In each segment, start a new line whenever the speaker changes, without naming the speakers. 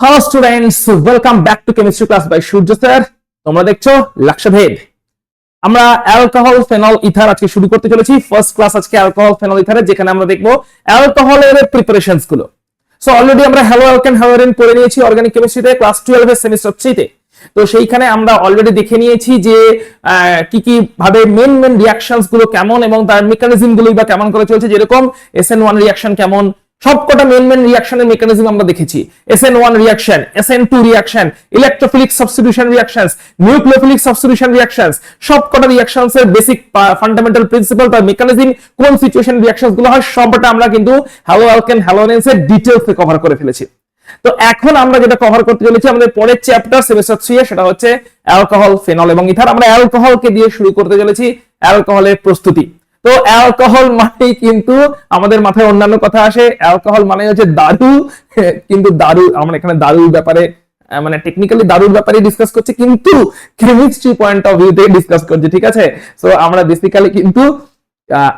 Hello students, welcome back to chemistry class by Surya sir. তোমরা দেখছো লাক্সাভেদ। আমরা অ্যালকোহল ফেনল ইথার আজকে শুরু করতে চলেছি। ফার্স্ট ক্লাস আজকে অ্যালকোহল ফেনল ইথারের, যেখানে আমরা দেখবো অ্যালকোহলের প্রিপারেশনস গুলো। সো অলরেডি আমরা হ্যালো অ্যালকেন হ্যালোরিন পড়ে নিয়েছি অর্গানিক কেমিস্ট্রিতে ক্লাস 12 এর সেমিস্টার 3 তে। তো সেইখানে আমরা অলরেডি দেখে নিয়েছি যে কি কি ভাবে মেন রিঅ্যাকশনস গুলো কেমন এবং তার মেকানিজম গুলোই বা কেমন করে চলছে, যেরকম SN1 রিঅ্যাকশন কেমন, সবকটা মেন রিঅ্যাকশনের মেকানিজম আমরা দেখেছি। SN1 reaction, SN2 reaction, electrophilic substitution reactions, nucleophilic substitution reactions, সবকটা রিঅ্যাকশনস এর বেসিক ফান্ডামেন্টাল প্রিন্সিপাল বা মেকানিজম, কোন সিচুয়েশন রিঅ্যাকশনস গুলো হয়, সবটা আমরা কিন্তু হ্যালো অ্যালকেন হ্যালোরেন্স এর ডিটেইলসে কভার করে ফেলেছি। তো এখন আমরা যেটা কভার করতে চলেছি আমাদের পরের চ্যাপ্টার সেমিস্টার 3 এ, সেটা হচ্ছে অ্যালকোহল ফেনল এবং ইথার। আমরা অ্যালকোহলকে দিয়ে শুরু করতে চলেছি অ্যালকোহলের প্রস্তুতি। তো অ্যালকোহল মানে কিন্তু আমাদের মাথায় অন্যান্য কথা আসে। অ্যালকোহল মানে হচ্ছে দারু, কিন্তু দারু আমরা এখানে দারুর ব্যাপারে মানে টেকনিক্যালি দারুর ব্যাপারে ডিসকাস করছি, কিন্তু কেমিস্ট্রি পয়েন্ট অফ ভিউ থেকে ডিসকাস করছি, ঠিক আছে? সো আমরা বেসিক্যালি কিন্তু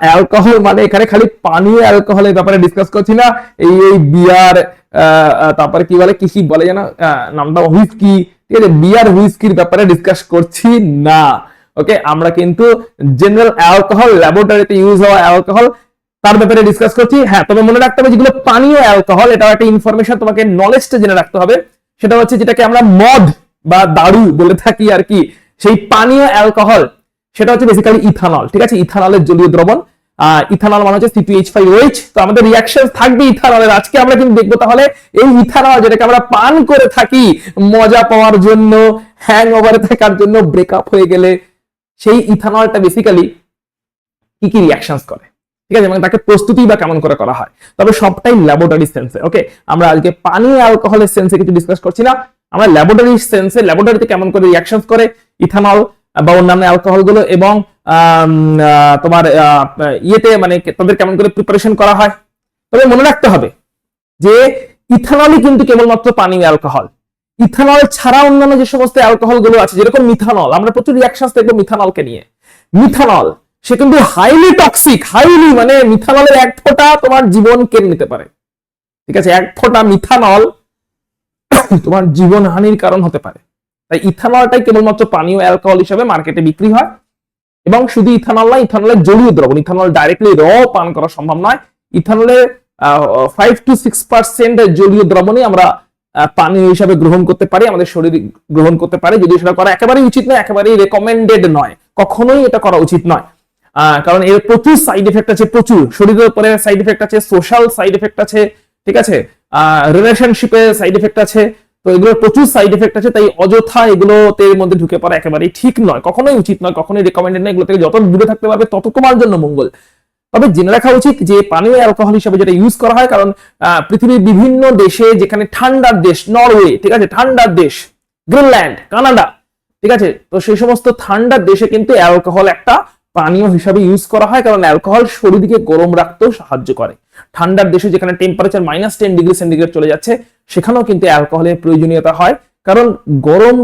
অ্যালকোহল মানে এখানে খালি পানীয় অ্যালকোহলের ব্যাপারে ডিসকাস করছি না। এই বিয়ার, তারপরে কি বলে, কি বলে যেন নামটা, হুইস্কি, ঠিক আছে? বিয়ার হুইস্কির ব্যাপারে ডিসকাস করছি না। ওকে, আমরা কিন্তু জেনারেল অ্যালকোহল, ল্যাবরেটরিতে ইউজ হওয়া অ্যালকোহল, তার ব্যাপারে ডিসকাস করছি। হ্যাঁ, তবে মনে রাখতে হবে যেগুলো পানীয় অ্যালকোহল, এটা একটা ইনফরমেশন, তোমাকে নলেজটা জেনে রাখতে হবে। সেটা হচ্ছে যেটাকে আমরা মদ বা দারু বলে থাকি আর কি, সেই পানীয় অ্যালকোহল সেটা হচ্ছে বেসিক্যালি ইথানল, ঠিক আছে? ইথানলের জলীয় দ্রবণ। ইথানল মানে হচ্ছে C2H5OH। তো আমাদের রিঅ্যাকশন থাকবে ইথানলের। আজকে আমরা কিন্তু দেখবো তাহলে এই ইথানল যেটাকে আমরা পান করে থাকি মজা পাওয়ার জন্য, হ্যাং ওভারে থাকার জন্য, ব্রেকআপ হয়ে গেলে, সেই ইথানলটা বেসিক্যালি কি কি রিঅ্যাকশনস করে, ঠিক আছে? এবং তাকে প্রস্তুতি বা কেমন করে করা হয়, তবে সবটাই ল্যাবরেটরি সেন্সে। ওকে, আমরা আজকে পানীয় অ্যালকোহলের সেন্সে কিছু ডিসকাস করছি না, আমরা ল্যাবরেটরি সেন্সে, ল্যাবরেটরিতে কেমন করে রিঅ্যাকশনস করে ইথানল বা অন্যান্য অ্যালকোহল গুলো, এবং তোমার ইয়েতে মানে তাদের কেমন করে প্রিপারেশন করা হয়। তবে মনে রাখতে হবে যে ইথানলই কিন্তু কেবলমাত্র পানীয় অ্যালকোহল। ইথানল ছাড়া অন্যান্য যে সমস্ত অ্যালকোহল গুলো আছে, যেরকম মিথানল, আমরা প্রচুর রিঅ্যাকশনস দেখবো মিথানলকে নিয়ে। মিথানল সে কিন্তু হাইলি টক্সিক, হাইলি মানে মিথানলের এক ফোঁটা তোমার জীবন কেড়ে নিতে পারে, ঠিক আছে? এক ফোঁটা মিথানল তোমার জীবন হানির কারণ হতে পারে। তাই ইথানলটাই কেবলমাত্র পানীয় অ্যালকোহল হিসেবে মার্কেটে বিক্রি হয়। এবং শুধু ইথানল নয়, ইথানলের জলীয় দ্রবণ, ইথানল ডাইরেক্টলি পান করা সম্ভব নয়। ইথানলের 5 to 6% জলীয় দ্রবণই আমরা পানীয় হিসাবে গ্রহণ করতে পারি, আমাদের শরীর গ্রহণ করতে পারে। যদি সেটা করা একেবারেই উচিত নয়, একেবারেই রেকমেন্ডেড নয়, কখনোই এটা করা উচিত নয়। কারণ এর প্রচুর সাইড এফেক্ট আছে, প্রচুর শরীরের উপরে সাইড এফেক্ট আছে, সোশ্যাল সাইড এফেক্ট আছে, ঠিক আছে? রিলেশনশিপে সাইড এফেক্ট আছে। তো এগুলোর প্রচুর সাইড এফেক্ট আছে, তাই অযথা এগুলোতে মধ্যে ঢুকে পড়া একেবারেই ঠিক নয়, কখনোই উচিত নয়, কখনোই রেকমেন্ডেড নয়। এগুলো থেকে যত দূরে থাকতে পারবে তত তোমার জন্য মঙ্গল। তবে জেনে রাখা উচিত যে পানীয় অ্যালকোহল হিসেবে যেটা ইউজ করা হয়, কারণ পৃথিবীর বিভিন্ন দেশে, যেখানে ঠান্ডার দেশ, নরওয়ে, ঠিক আছে, ঠান্ডার দেশ, গ্রিনল্যান্ড, কানাডা, ঠিক আছে, তো সেই সমস্ত ঠান্ডার দেশে কিন্তু অ্যালকোহল একটা পানীয় হিসাবে ইউজ করা হয়, কারণ অ্যালকোহল শরীরকে গরম রাখতেও সাহায্য করে। ঠান্ডার দেশে যেখানে টেম্পারেচার -10 ডিগ্রি সেন্টিগ্রেড চলে যাচ্ছে, সেখানেও কিন্তু অ্যালকোহলের প্রয়োজনীয়তা হয়, কারণ গরম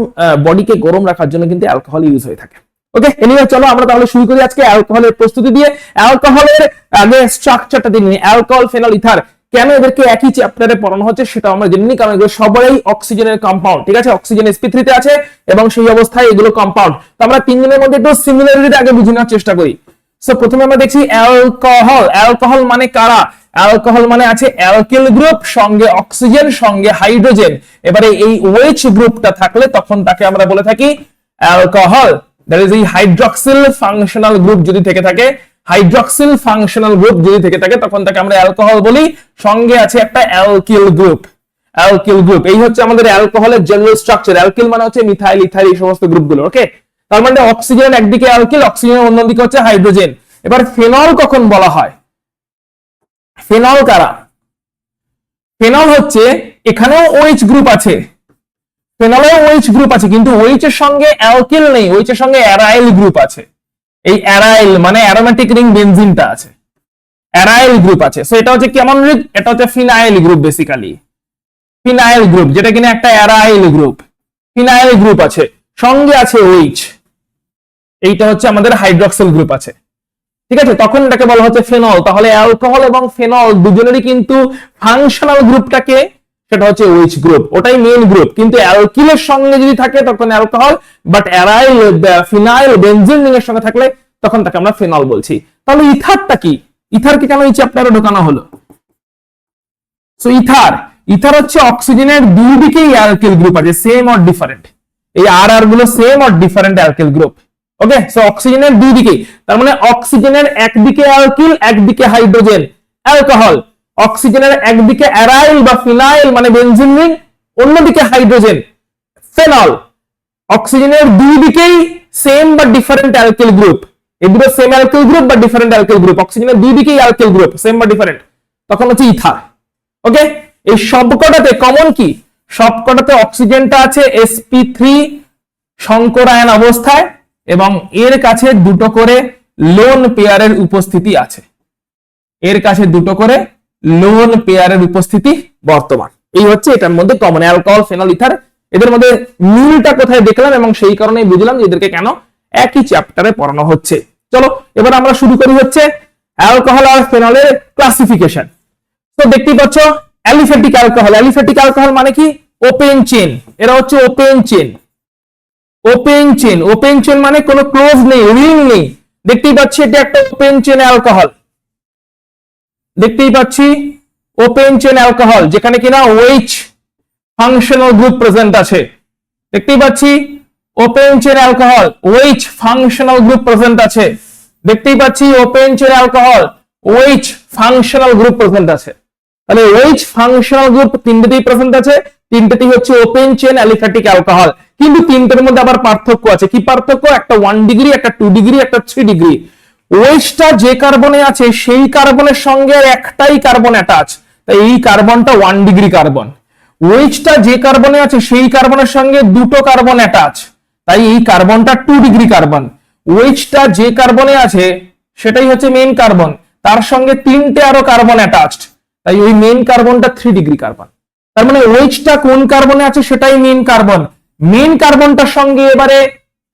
বডিকে গরম রাখার জন্য কিন্তু অ্যালকোহল ইউজ হয়ে থাকে। ওকে, এনিওয়ে চলো আমরা তাহলে শুরু করি আজকে অ্যালকোহলের প্রস্তুতি দিয়ে। অ্যালকোহলের আগে স্ট্রাকচারটা দিয়ে নিই। অ্যালকোহল, ফেনল, ইথার কেন এদেরকে একই চ্যাপ্টারে পড়ানো হচ্ছে সেটা আমরা জেনে নিই, কারণ এগুলো সবাই অক্সিজেনের কম্পাউন্ড, ঠিক আছে? অক্সিজেন sp3 তে আছে এবং সেই অবস্থায় এগুলো কম্পাউন্ড। তো আমরা তিনজনের মধ্যে একটু সিমিলারিটি আগে বুঝে নেওয়ার চেষ্টা করি। সো প্রথমে আমরা দেখছি অ্যালকোহল। অ্যালকোহল মানে কারা? অ্যালকোহল মানে আছে অ্যালকিল গ্রুপ, সঙ্গে অক্সিজেন, সঙ্গে হাইড্রোজেন। এবারে এই OH গ্রুপটা থাকলে তখন তাকে আমরা বলে থাকি অ্যালকোহল। দ্যাট ইজ এই হাইড্রক্সিল ফাংশনাল গ্রুপ যদি থেকে থাকে, হাইড্রক্সিল ফাংশনাল গ্রুপ যদি থেকে থাকে, তখন তাকে আমরা অ্যালকোহল বলি। সঙ্গে আছে একটা অ্যালকিল গ্রুপ। অ্যালকিল গ্রুপ এই হচ্ছে আমাদের অ্যালকোহলের জেনারেল স্ট্রাকচার। অ্যালকিল মানে হচ্ছে মিথাইল, ইথাইল, এই সমস্ত গ্রুপগুলো। ওকে, তার মানে অক্সিজেন একদিকে অ্যালকিল, অক্সিজেন অন্যদিকে হচ্ছে হাইড্রোজেন। এবার ফেনল কখন বলা হয়? ফেনল কারা? ফেনল হচ্ছে এখানেও OH গ্রুপ আছে, ফেনলেও OH গ্রুপ আছে, কিন্তু OH এর সঙ্গে অ্যালকিল নেই, OH এর সঙ্গে অ্যারাইল গ্রুপ আছে। এই অ্যারাইল মানে অ্যারোমেটিক রিং বেনজিনটা আছে, অ্যারাইল গ্রুপ আছে। সো এটা হচ্ছে কেমন রিং? এটা হচ্ছে phenyl group, basically phenyl group, যেটা কিনা একটা অ্যারাইল গ্রুপ। ফিনাইল গ্রুপ আছে, সঙ্গে আছে OH, এইটা হচ্ছে আমাদের হাইড্রক্সিল গ্রুপ আছে, ঠিক আছে? তখন এটাকে বলা হচ্ছে ফেনল। তাহলে অ্যালকোহল এবং ফেনল দুজনেরই কিন্তু ফাংশনাল গ্রুপটাকে সেটা হচ্ছে OH গ্রুপ, ওটাই মেইন গ্রুপ। কিন্তু অ্যালকিলের সঙ্গে যদি থাকে তখন alcohol, but aryl, phenyl, benzene ring এর সঙ্গে থাকলে তখন তাকে আমরা ফেনল বলছি। তাহলে ইথারটা কি? ইথারকে কেন এই চ্যাপ্টারে ঢোকানো হলো? সো ইথার হচ্ছে অক্সিজেনের দুই দিকেই অ্যালকিল গ্রুপ আছে, সেম অর ডিফারেন্ট। এই আর গুলো same or different alkyl group. Okay, so অক্সিজেনের দুই দিকেই, তার মানে অক্সিজেনের একদিকে অ্যালকিল, একদিকে হাইড্রোজেন অ্যালকোহল। অক্সিজেনের একদিকে অ্যারাইল বা ফিনাইল মানে বেনজিন রিং, অন্যদিকে হাইড্রোজেন ফেনল। অক্সিজেনের দুই দিকেই সেম বা ডিফারেন্ট অ্যালকিল গ্রুপ, এই দুটো সেম অ্যালকিল গ্রুপ বা ডিফারেন্ট অ্যালকিল গ্রুপ, অক্সিজেনের দুই দিকেই অ্যালকিল গ্রুপ সেম বা ডিফারেন্ট, তখন হচ্ছে ইথার। ওকে, এই সবকটাতে কমন কি? সবকটাতে অক্সিজেনটা আছে sp3 সংকরায়ন অবস্থায় এবং এর কাছে দুটো করে লোন পেয়ারের উপস্থিতি আছে। এর কাছে দুটো করে লোন পেয়ারের উপস্থিতি বর্তমান। এই হচ্ছে এটার মধ্যে কমন, অ্যালকোহল, ফেনল, ইথার। এদের মধ্যে মিলটা কোথায় দেখলাম এবং সেই কারণেই বুঝলাম যে এদেরকে কেন একই চ্যাপ্টারে পড়ানো হচ্ছে। চলো এবার আমরা শুরু করি হচ্ছে অ্যালকোহল আর ফেনলের ক্লাসিফিকেশন। তো দেখতেই পাচ্ছ অ্যালিফ্যাটিক অ্যালকোহল। অ্যালিফ্যাটিক অ্যালকোহল মানে কি? Open chain. এরা হচ্ছে open chain. Open chain, open chain মানে কোনো ক্লোজ নেই, রিং নেই। দেখতেই পাচ্ছি এটা একটা ওপেন চেন অ্যালকোহল। দেখতেই পাচ্ছি ওপেন চেন অ্যালকোহল, যেখানে কিনা OH ফাংশনাল গ্রুপ প্রেজেন্ট আছে। দেখতেই পাচ্ছি open chain alcohol, OH functional group present আছে। দেখতেই পাচ্ছি open chain alcohol, OH functional group present আছে। তাহলে OH ফাংশনাল গ্রুপ তিনটেতেই প্রেজেন্ট আছে, তিনটেতেই হচ্ছে ওপেন চেন অ্যালিফ্যাটিক অ্যালকোহল। কিন্তু তিনটের মধ্যে আবার পার্থক্য আছে। কি পার্থক্য? একটা 1 ডিগ্রি, একটা 2 ডিগ্রি, একটা 3 ডিগ্রি। OHটা যে কার্বনে আছে সেই কার্বনের সঙ্গে একটাই কার্বন অ্যাটাচ, তাই এই কার্বনটা 1 ডিগ্রি কার্বন। OHটা যে কার্বনে আছে সেই কার্বনের সঙ্গে দুটো কার্বন অ্যাটাচ, তাই এই কার্বনটা 2 ডিগ্রি কার্বন। OHটা যে কার্বনে আছে সেটাই হচ্ছে মেইন কার্বন, তার সঙ্গে তিনটে আরো কার্বন অ্যাটাচড, তাই ওই মেইন কার্বনটা 3 ডিগ্রি কার্বন। তার মানে OHটা কোন কার্বনে আছে সেটাই মেইন কার্বন। মেইন কার্বনটার সঙ্গে এবারে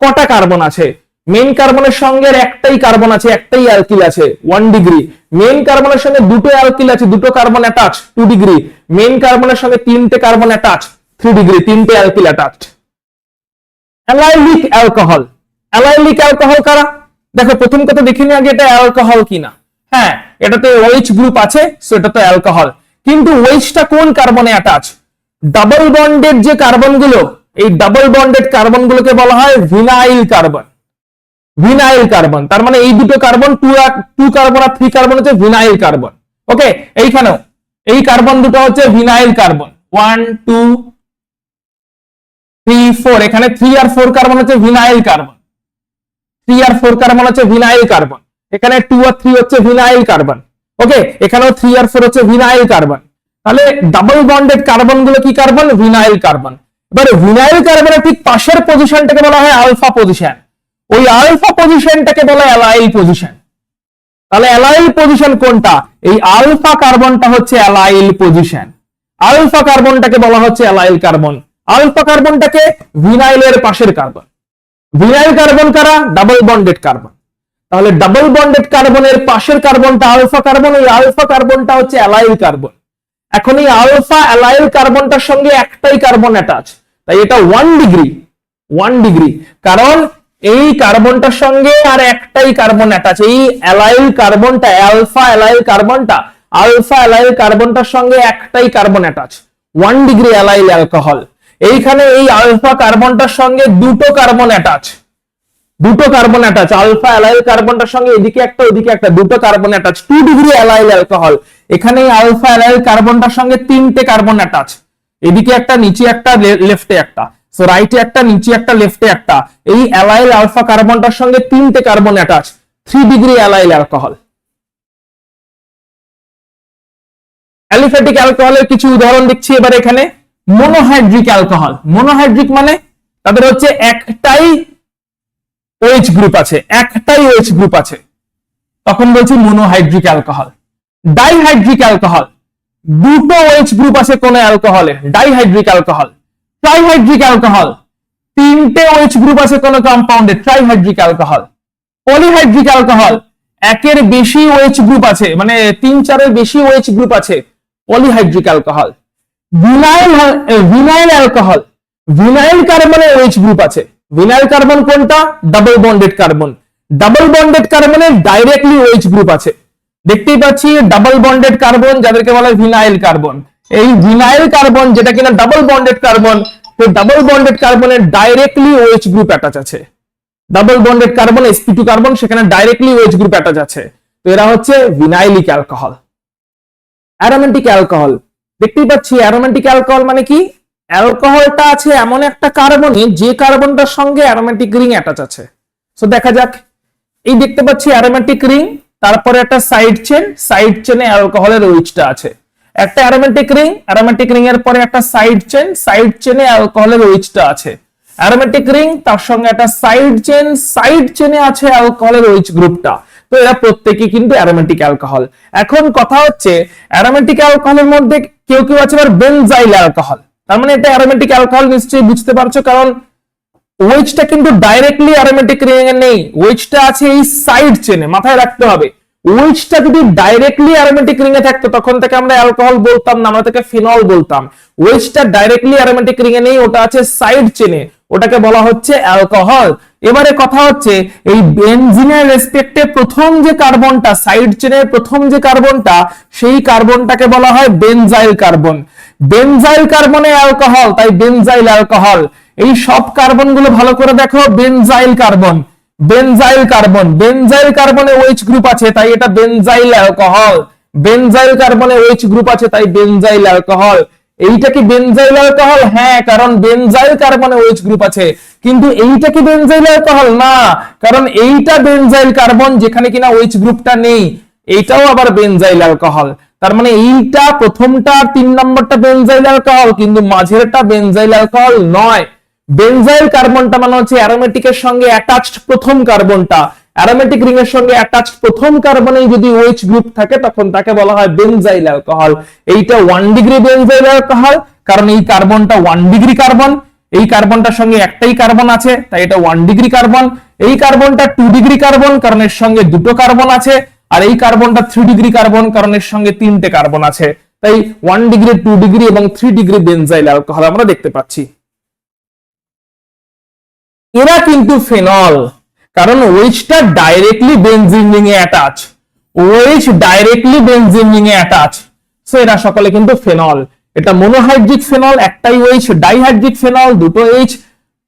কটা কার্বন আছে? মেইন কার্বনের সঙ্গে একটাই কার্বন আছে, একটাই অ্যালকিল আছে 1 ডিগ্রি। মেইন কার্বনের সঙ্গে দুটো অ্যালকিল আছে, দুটো কার্বন অ্যাটাচ 2 ডিগ্রি। মেইন কার্বনের সঙ্গে তিনটে কার্বন অ্যাটাচ 3 ডিগ্রি, তিনটে alkyl attached. Allylic alcohol. Allylic alcohol কারা? দেখো প্রথম কথা দেখে নি আগে এটা অ্যালকোহল কিনা। হ্যাঁ, এটাতে OH গ্রুপ আছে, সো এটা তো অ্যালকোহল। কিন্তু OHটা কোন কার্বনে অ্যাটাচ? ডাবল বন্ডেড যে কার্বন গুলো, এই ডাবল বন্ডেড কার্বন গুলোকে বলা হয় ভিনাইল কার্বন। ভিনাইল কার্বন, তার মানে এই দুটো কার্বন 2 কার্বন আর 3 কার্বন হচ্ছে ভিনাইল কার্বন। ওকে, এইখানেও এই কার্বন দুটো হচ্ছে ভিনাইল কার্বন 1 2 3 4। এখানে 3 আর 4 কার্বন হচ্ছে ভিনাইল কার্বন। 3 আর 4 কার্বন হচ্ছে ভিনাইল কার্বন। এখানে 2 আর 3 হচ্ছে ভিনাইল কার্বন। ওকে, এখানেও 3 আর 4 হচ্ছে ভিনাইল কার্বন। তাহলে ডাবল বন্ডেড কার্বন গুলো কি কার্বন? Vinyl carbon. এবারে ভিনাইল কার্বনের ঠিক পাশের পজিশনটাকে বলা হয় আলফা পজিশন। ওই আলফা পজিশনটাকে বলা হয় অ্যালাইল পজিশন। তাহলে অ্যালাইল পজিশন কোনটা? এই আলফা কার্বনটা হচ্ছে অ্যালাইল পজিশন। আলফা কার্বনটাকে বলা হচ্ছে অ্যালাইল কার্বন। আলফা কার্বনটাকে ভিনাইলের পাশের কার্বন। ভিনাইল কার্বন কারা? Double bonded carbon. তাহলে ডাবল বন্ডেড কার্বনের পাশের কার্বনটা আলফা কার্বন, ওই আলফা কার্বনটা হচ্ছে অ্যালাইল কার্বন। এখন এই আলফা অ্যালাইল কার্বনটার সঙ্গে একটাই কার্বন অ্যাটাচ, তাই এটা 1 ডিগ্রি। 1 ডিগ্রি কারণ এই কার্বনটার সঙ্গে আর একটাই কার্বন অ্যাটাচ। এই অ্যালাইল কার্বনটা, আলফা অ্যালাইল কার্বনটা, আলফা অ্যালাইল কার্বনটার সঙ্গে একটাই carbon attach, 1 degree allyl alcohol. এইখানে এই আলফা কার্বনটার সঙ্গে দুটো কার্বন অ্যাটাচ, দুটো কার্বন অ্যাটাচ। আলফা অ্যালাইল কার্বনটার সঙ্গে এদিকে একটা ওদিকে একটা, দুটো carbon attach, 2 degree allyl alcohol. এখানে আলফা অ্যালাইল কার্বনটার সঙ্গে তিনটে কার্বন অ্যাটাচ, এদিকে একটা, নিচে একটা, লেফটে একটা। সো রাইটে একটা, নিচে একটা, লেফটে একটা। এই অ্যালাইল আলফা কার্বনটার সঙ্গে তিনটে carbon attach, 3 degree allyl alcohol. Aliphatic অ্যালকোহলের কিছু উদাহরণ দেখছি এবার এখানে। Monohydric alcohol. মোনোহাইড্রিক মানে তাদের হচ্ছে একটাই OH গ্রুপ আছে, একটাই OH গ্রুপ আছে, তখন বলছি মোনোহাইড্রিক অ্যালকোহল। ডাইহাইড্রিক অ্যালকোহল, দুটো OH গ্রুপ আছে কোন অ্যালকোহলে, ডাইহাইড্রিক অ্যালকোহল। ট্রাইহাইড্রিক অ্যালকোহল, তিনটে OH গ্রুপ আছে কোন কম্পাউন্ডে, ট্রাইহাইড্রিক অ্যালকোহল। পলিহাইড্রিক অ্যালকোহল, একের বেশি OH গ্রুপ আছে, মানে 3 4 এর বেশি OH গ্রুপ আছে, polyhydric alcohol. Vinyl vinyl alcohol, vinyl কার্বনে OH গ্রুপ আছে। ভিনাইল কার্বন কোনটা? Double bonded carbon. Double bonded কার্বনে ডাইরেক্টলি OH গ্রুপ আছে। দেখতেই পাচ্ছি ডাবল বন্ডেড কার্বন যাদেরকে বলা হয় ভিনাইল কার্বন। এই ভিনাইল কার্বন যেটা কিনা ডাবল বন্ডেড কার্বন, তো ডাবল বন্ডেড কার্বনে ডাইরেক্টলি OH গ্রুপ অ্যাটাচ আছে। Double bonded carbon sp2 carbon, সেখানে ডাইরেক্টলি OH গ্রুপ অ্যাটাচ আছে। তো এরা হচ্ছে ভিনাইলিক অ্যালকোহল। অ্যারোমেটিক অ্যালকোহল, দেখতেই পাচ্ছি অ্যারোমেটিক অ্যালকোহল মানে কি? অ্যালকোহলটা আছে এমন একটা কার্বনে যে কার্বনটার সঙ্গে অ্যারোমেটিক রিং অ্যাটাচ আছে। সো দেখা যাক, এই দেখতে পাচ্ছি অ্যারোমেটিক রিং, তারপরে একটা সাইড চেন, সাইড চেনে অ্যালকোহলের OH-টা আছে। একটা অ্যারোমেটিক রিং এর পরে একটা সাইড চেনে অ্যালকোহলের OH-টা আছে। অ্যারোমেটিক রিং তার সঙ্গে একটা সাইড চেনে আছে অ্যালকোহলের OH গ্রুপটা। তো এরা প্রত্যেকই কিন্তু অ্যারোমেটিক অ্যালকোহল। এখন কথা হচ্ছে অ্যারোমেটিক অ্যালকোহলের মধ্যে কেউ কেউ আছে আবার বেনজাইল অ্যালকোহল। তার মানে এটা অ্যারোমেটিক অ্যালকোহল, নিশ্চয়ই বুঝতে পারছো, কারণ OH-টা কিন্তু ডাইরেক্টলি অ্যারোমেটিক রিং এ নেই, OH-টা আছে এই সাইড চেনে। মাথায় রাখতে হবে, OH-টা যদি ডাইরেক্টলি অ্যারোমেটিক রিং এ থাকতো তখন থেকে আমরা অ্যালকোহল বলতাম না, আমরা তাকে ফিনল বলতাম। OH-টা ডাইরেক্টলি অ্যারোমেটিক রিং এ নেই, ওটা আছে সাইড চেনে, ওটাকে বলা হচ্ছে অ্যালকোহল। এবারে কথা হচ্ছে এই বেনজিনের রেসপেক্টে প্রথম যে কার্বনটা, সাইড চেনের প্রথম যে কার্বনটা, সেই কার্বনটাকে বলা হয় বেনজাইল কার্বন। বেনজাইল কার্বনে অ্যালকোহল, তাই বেনজাইল অ্যালকোহল। এই সব কার্বনগুলো ভালো করে দেখো, বেনজাইল কার্বন, বেনজাইল কার্বনে OH গ্রুপ আছে, তাই এটা বেনজাইল অ্যালকোহল। বেনজাইল কার্বনে OH গ্রুপ আছে, তাই বেনজাইল অ্যালকোহল। এইটা কি বেনজাইল অ্যালকোহল? হ্যাঁ, কারণ বেনজাইল কার্বনে OH গ্রুপ আছে। কিন্তু এইটা কি বেনজাইল অ্যালকোহল? না, কারণ এইটা বেনজাইল কার্বন যেখানে কিনা OH গ্রুপটা নেই, এইটাও আবার বেনজাইল অ্যালকোহল। তার মানে এইটা প্রথমটা 3 নম্বরটা বেনজাইল অ্যালকোহল, কিন্তু মাঝেরটা বেনজাইল অ্যালকোহল নয়। বেনজাইল কার্বনটা মানে হচ্ছে অ্যারোমেটিকের সঙ্গে অ্যাটাচড প্রথম কার্বনটা। অ্যারোমেটিক রিং এর সঙ্গে অ্যাটাচড প্রথম কার্বনে যদি OH গ্রুপ থাকে তখন তাকে বলা হয় বেনজাইল অ্যালকোহল। এইটা 1 ডিগ্রি বেনজাইল অ্যালকোহল, কারণ এই কার্বনটা 1 ডিগ্রি কার্বন। এই কার্বনটার সঙ্গে একটাই কার্বন আছে, তাই এটা 1 ডিগ্রি কার্বন। এই কার্বনটা 2 ডিগ্রি কার্বন, কারণ এর সঙ্গে দুটো কার্বন আছে। আর এই কার্বনটা 3 ডিগ্রি কার্বন, কারণ এর সঙ্গে 3টে কার্বন আছে। তাই 1 ডিগ্রি, 2 ডিগ্রি এবং 3 ডিগ্রি বেনজাইল অ্যালকোহল আমরা দেখতে পাচ্ছি। এরা কিন্তু ফেনল, কারণ OH-টা ডাইরেক্টলি বেনজিন রিং এ attach. OH directly benzene ring এ অ্যাটাচ। সো এরা সকলে কিন্তু ফেনল। এটা মনোহাইড্রিক ফেনল, একটাই OH, ডাইহাইড্রিক ফেনল, দুটো H,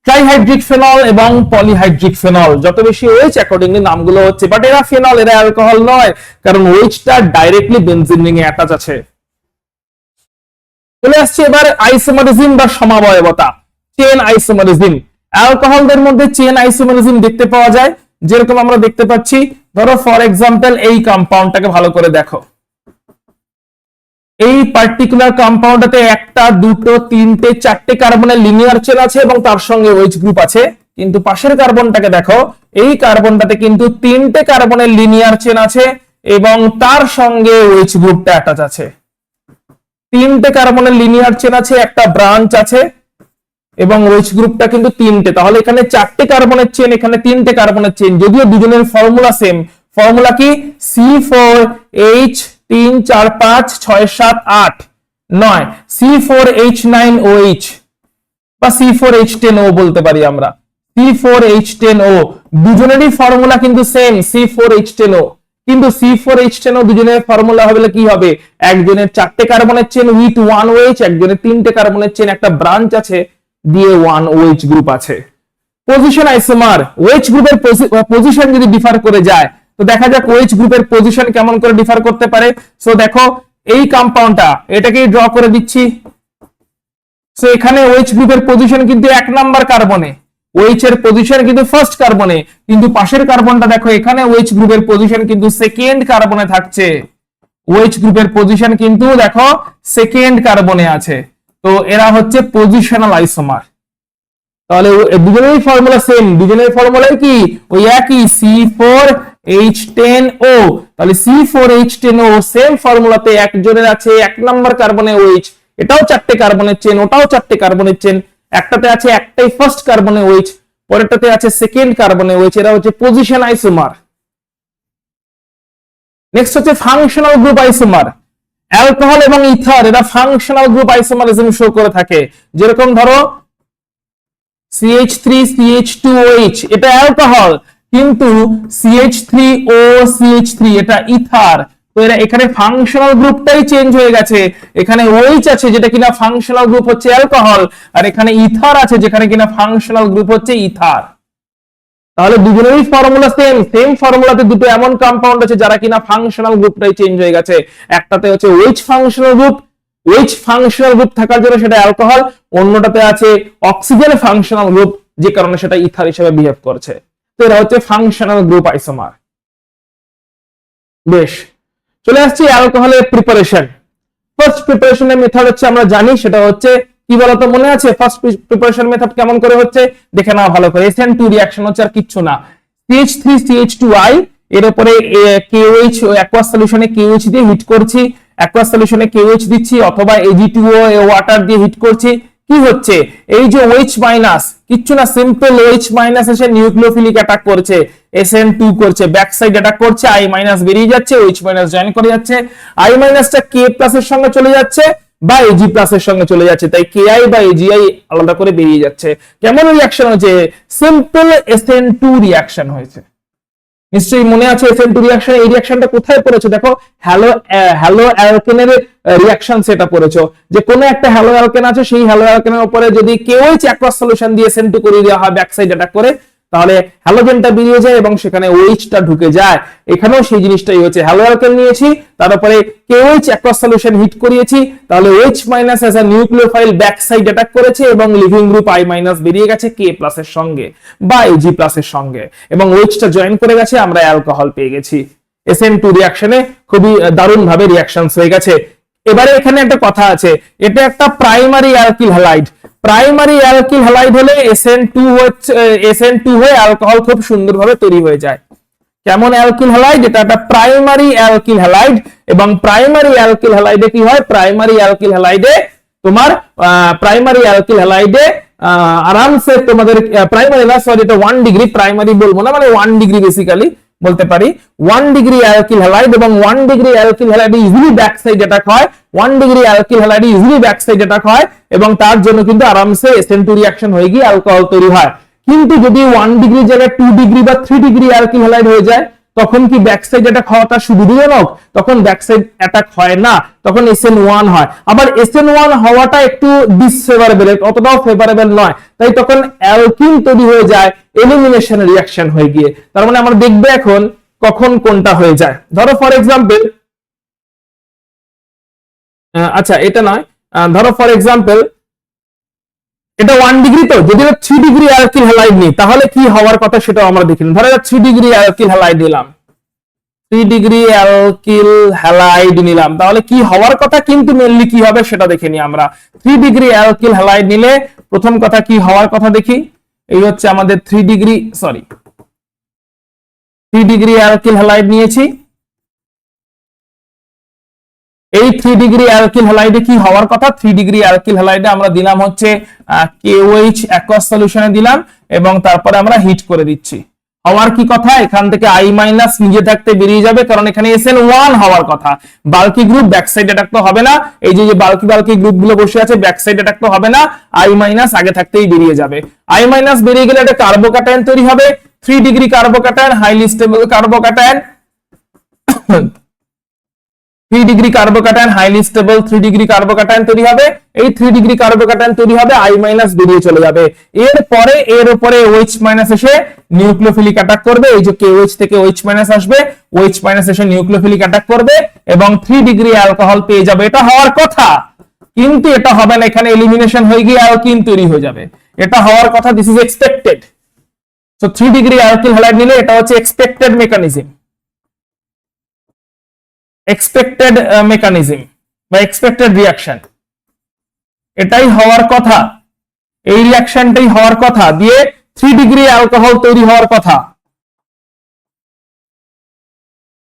ট্রাইহাইড্রিক ফেনল এবং পলিহাইড্রিক ফেনল। যত বেশি OH অ্যাকর্ডিংলি নামগুলো হচ্ছে, বাট এরা ফেনল, এরা অ্যালকোহল নয়, কারণ OH-টা ডাইরেক্টলি বেনজিন রিং এ অ্যাটাচ আছে। চলে আসছে এবার আইসোমারিজম বা সমাবয়বতা, চেন আইসোমারিজম। অ্যালকোহলদের মধ্যে চেন আইসোমারিজম দেখতে পাওয়া যায়, যেরকম আমরা দেখতে পাচ্ছি। ধরো ফর এক্সাম্পল এই কম্পাউন্ডটাকে ভালো করে দেখো, এই পার্টিকুলার কম্পাউন্ডটাতে একটা, দুটো, তিনটে, চারটে কার্বনের লিনিয়ার চেন আছে এবং তার সঙ্গে OH গ্রুপ আছে। কিন্তু পাশের কার্বনটাকে দেখো, এই কার্বনটাতে কিন্তু 3টে কার্বনের লিনিয়ার চেন আছে এবং তার সঙ্গে OH গ্রুপটা অ্যাটাচ আছে। 3টে কার্বনের লিনিয়ার চেন আছে, একটা ব্রাঞ্চ আছে এবং OH গ্রুপটা কিন্তু 3টে। তাহলে এখানে 4টে কার্বনের চেন, এখানে 3টে কার্বনের চেন, যদিও দুজনের ফর্মুলা সেম। ফর্মুলা কি? C4H3456789 C4H9OH বা C4H10O বলতে পারি আমরা। C4H10O দুজনেরই ফর্মুলা কিন্তু সেম, C4H10O। কিন্তু C4H10O দুজনের ফর্মুলা হবে কি হবে? একজনের 4টে কার্বনের চেন উইথ 1 OH, একজনের 3টে কার্বনের চেন, একটা ব্রাঞ্চ আছে দিয়ে 1 OH গ্রুপ আছে। পজিশন আইসোমার, OH গ্রুপের পজিশন যদি ডিফার করে যায়, তো দেখা যাক OH গ্রুপের পজিশন কেমন করে ডিফার করতে পারে। সো দেখো এই কম্পাউন্ডটা, এটাকেই ড্র করে দিচ্ছি। সো এখানে OH গ্রুপের পজিশন কিন্তু 1 নাম্বার কার্বনে, OH এর পজিশন কিন্তু ফার্স্ট কার্বনে, কিন্তু পাশের কার্বনটা দেখো, এখানে OH গ্রুপের পজিশন কিন্তু সেকেন্ড কার্বনে থাকছে। OH গ্রুপের পজিশন কিন্তু দেখো সেকেন্ড কার্বনে আছে। তো এরা হচ্ছে পজিশনাল আইসোমার। তাহলে দুজনেরই ফর্মুলা সেম, দুজনের ফর্মুলা কি? ওই একই, C4H10O। তাহলে C4H10O সেম ফর্মুলাতে একজনের আছে 1 নাম্বার কার্বনে OH, এটাও 4টে কার্বনের চেন, ওটাও 4টে কার্বনের চেন, একটাতে আছে একটাই ফার্স্ট কার্বনে OH, পরেরটাতে আছে সেকেন্ড কার্বনে OH। এরা হচ্ছে পজিশন আইসোমার। নেক্সট হচ্ছে ফাংশনাল গ্রুপ আইসোমার। অ্যালকোহল এবং ইথার এরা ফাংশনাল গ্রুপ আইসোমারিজম শো করে থাকে। যেরকম ধরো CH3CH2OH এটা অ্যালকোহল, কিন্তু CH3OCH3 এটা ইথার। তো এরা এখানে ফাংশনাল গ্রুপটাই চেঞ্জ হয়ে গেছে। এখানে OH আছে যেটা কিনা ফাংশনাল গ্রুপ হচ্ছে অ্যালকোহল, আর এখানে ইথার আছে যেখানে কিনা ফাংশনাল গ্রুপ হচ্ছে ইথার। তাহলে দুজনেরই ফর্মুলা সেম, সেম ফর্মুলাতে দুটো এমন কম্পাউন্ড আছে যারা কিনা ফাংশনাল গ্রুপটাই চেঞ্জ হয়ে গেছে। একটাতে হচ্ছে OH functional group, OH functional group থাকার জন্য সেটা অ্যালকোহল, অন্যটাতে আছে অক্সিজেন ফাংশনাল গ্রুপ যে কারণে সেটা ইথার হিসেবে বিহেভ করছে। তো এরা হচ্ছে ফাংশনাল গ্রুপ আইসোমার। বেশ, চলে আসছি অ্যালকোহলের প্রিপারেশন। ফার্স্ট প্রিপারেশনের মেথড হচ্ছে আমরা জানি, সেটা হচ্ছে কি বলতো, মনে আছে ফার্স্ট প্রিপারেশন মেথড কেমন করে হচ্ছে? দেখে নাও ভালো করে। SN2 রিঅ্যাকশন হচ্ছে আর কিচ্ছু না, CH3CH2I এর উপরে KOH অ্যাকুয়াস সলিউশনে KOH দিয়ে হিট করছি, অ্যাকুয়াস সলিউশনে KOH দিচ্ছি, অথবা Ag2O ওয়াটার দিয়ে হিট করছি। কি হচ্ছে? এই যে OH মাইনাস, কিচ্ছু না, সিম্পল OH মাইনাস এসে নিউক্লিওফিলিক অ্যাটাক করছে, SN2 করছে, ব্যাক সাইড অ্যাটাক করছে, I মাইনাস বেরিয়ে যাচ্ছে, OH মাইনাস জয়েন করে যাচ্ছে, I মাইনাসটা K প্লাস এর সঙ্গে চলে যাচ্ছে বা Ag প্লাস এর সঙ্গে চলে যাচ্ছে, তাই Ki বা Agi আলাদা করে বেরিয়ে যাচ্ছে। কেমন রিঅ্যাকশন হয়েছে? সিম্পল SN2 রিঅ্যাকশন হয়েছে। নিশ্চয়ই মনে আছে SN2 রিঅ্যাকশন। এই রিঅ্যাকশনটা কোথায় পড়েছো? দেখো, হ্যালো অ্যালকেনের রিঅ্যাকশন সেটা পড়েছো, যে কোন একটা হ্যালো অ্যালকেন আছে, সেই হ্যালো অ্যালকেনের উপরে যদি KOH অ্যাকুয়াস সলিউশন দিয়ে SN2 করে দেওয়া হয় ব্যাক সাইড অ্যাটাক করে, তাহলে হ্যালোজেনটা বেরিয়ে যায় এবং সেখানে OH টা ঢুকে যায়। এখানেও সেই জিনিসটাই হচ্ছে, হ্যালো অ্যালকেন নিয়েছি, তার উপরে KOH অ্যাকুয়াস সলিউশন হিট করিয়েছি, তাহলে OH minus as a nucleophile back side attack করেছে এবং লিভিং গ্রুপ I মাইনাস বেরিয়ে গেছে K প্লাস এর সঙ্গে বা Ag প্লাস এর সঙ্গে, এবং OH টা জয়েন করে গেছে, আমরা অ্যালকোহল পেয়ে গেছি। SN2 রিঅ্যাকশনে খুবই দারুণ ভাবে রিঅ্যাকশনস হয়ে গেছে। এবারে এখানে একটা কথা আছে, এটা একটা primary alkyl halide. Primary alkyl halide হলে SN2 হয়ে অ্যালকোহল খুব সুন্দরভাবে তৈরি হয়ে যায়। কেমন অ্যালকিল হ্যালাইড? এটা একটা প্রাইমারি অ্যালকিল হ্যালাইড, এবং প্রাইমারি অ্যালকিল হ্যালাইডে কি হয়? প্রাইমারি অ্যালকিল হ্যালাইডে তোমার আরামসে তোমাদের প্রাইমারি না, সরি এটা 1 ডিগ্রি, প্রাইমারি বলবো না, মানে 1 ডিগ্রি বেসিক্যালি বলতে পারি। 1 ডিগ্রি অ্যালকিল হ্যালাইড, এবং 1 ডিগ্রি অ্যালকিল হ্যালাইডে ইজিলি ব্যাক সাইড অ্যাটাক হয়। 1 ডিগ্রি অ্যালকিল হ্যালাইডে ইজিলি ব্যাক সাইড অ্যাটাক হয়, এবং তার জন্য কিন্তু আরামসে SN2 রিঅ্যাকশন হয়ে গিয়ে অ্যালকোহল তৈরি হয়। কিন্তু যদি 1 ডিগ্রি জায়গায় 2 ডিগ্রি বা 3 ডিগ্রি অ্যালকিল হ্যালাইড হয়ে যায়, তখন কি ব্যাক সাইড অ্যাটাক হওয়াটা সুবিধাজনক? তখন ব্যাক সাইড অ্যাটাক হয় না, তখন SN1 হয়। আবার SN1 হওয়াটা একটু ডিসফেভারেবল, অতটাও ফেভারেবল নয়, তাই তখন অ্যালকিন তৈরি হয়ে যায় এলিমিনেশন রিঅ্যাকশন হয়ে গিয়ে। তার মানে আমরা দেখব এখন কখন কোনটা হয়ে যায়। ধরো ফর এক্সাম্পল, আচ্ছা এটা নয়, ধরো ফর এক্সাম্পল এটা 1 ডিগ্রি, তো যদি 3 ডিগ্রি অ্যালকিল হ্যালাইড নিই তাহলে কি হওয়ার কথা সেটাও আমরা দেখি। ধরো 3 ডিগ্রি অ্যালকিল হ্যালাইড নিলাম, 3 ডিগ্রি অ্যালকিল হ্যালাইড নিলাম, তাহলে কি হওয়ার কথা, কিন্তু মেইনলি কি হবে সেটা দেখে নিই আমরা। 3 ডিগ্রি অ্যালকিল হ্যালাইড নিলে প্রথম কথা কি হওয়ার কথা দেখি। এই হচ্ছে আমাদের 3 ডিগ্রি অ্যালকিল হ্যালাইড নিয়েছি। এই 3 ডিগ্রি অ্যালকিল হ্যালাইডে কি হওয়ার কথা? 3 ডিগ্রি অ্যালকিল হ্যালাইডে আমরা দিলাম হচ্ছে KOH অ্যাকুয়াস সলিউশনে দিলাম, এবং তারপরে আমরা হিট করে দিচ্ছি। হওয়ার কি কথা? এখান থেকে I মাইনাস নিজে থাকতে বেরিয়ে যাবে, কারণ এখানে SN1 হওয়ার কথা। Bulky group back side attack তো হবে না, এই যে বাল্কি গ্রুপ গুলো বসে আছে, ব্যাক সাইড অ্যাটাক তো হবে না, I মাইনাস আগে থাকতেই বেরিয়ে যাবে। I মাইনাস বেরিয়ে গেলে একটা কার্বোক্যাটায়ন তৈরি হবে, 3 degree carbocation, highly stable carbocation, 3 degree carbocation highly stable 3 degree carbocation তৈরি হবে। এই 3 ডিগ্রি কার্বোক্যাটায়ন তৈরি হবে, I মাইনাস বেরিয়ে চলে যাবে। এরপরে এর উপরে OH মাইনাস এসে নিউক্লিওফিলিক অ্যাটাক করবে, এই যে KOH থেকে OH মাইনাস আসবে, OH মাইনাস এসে নিউক্লিওফিলিক অ্যাটাক করবে এবং 3 ডিগ্রি অ্যালকোহল পেয়ে যাবে। এটা হওয়ার কথা, কিন্তু এটা হবে না, এখানে এলিমিনেশন হয়ে গিয়ে অ্যালকিন তৈরি হয়ে যাবে। এটা হওয়ার কথা, this is expected. So 3 degree alkyl halide নিলে এটা হচ্ছে এক্সপেক্টেড মেকানিজম, এক্সপেক্টেড মেকানিজম বা এক্সপেক্টেড রিঅ্যাকশন, এটাই হওয়ার কথা, এই রিঅ্যাকশনটাই হওয়ার কথা, দিয়ে 3 ডিগ্রি অ্যালকোহল তৈরি হওয়ার কথা।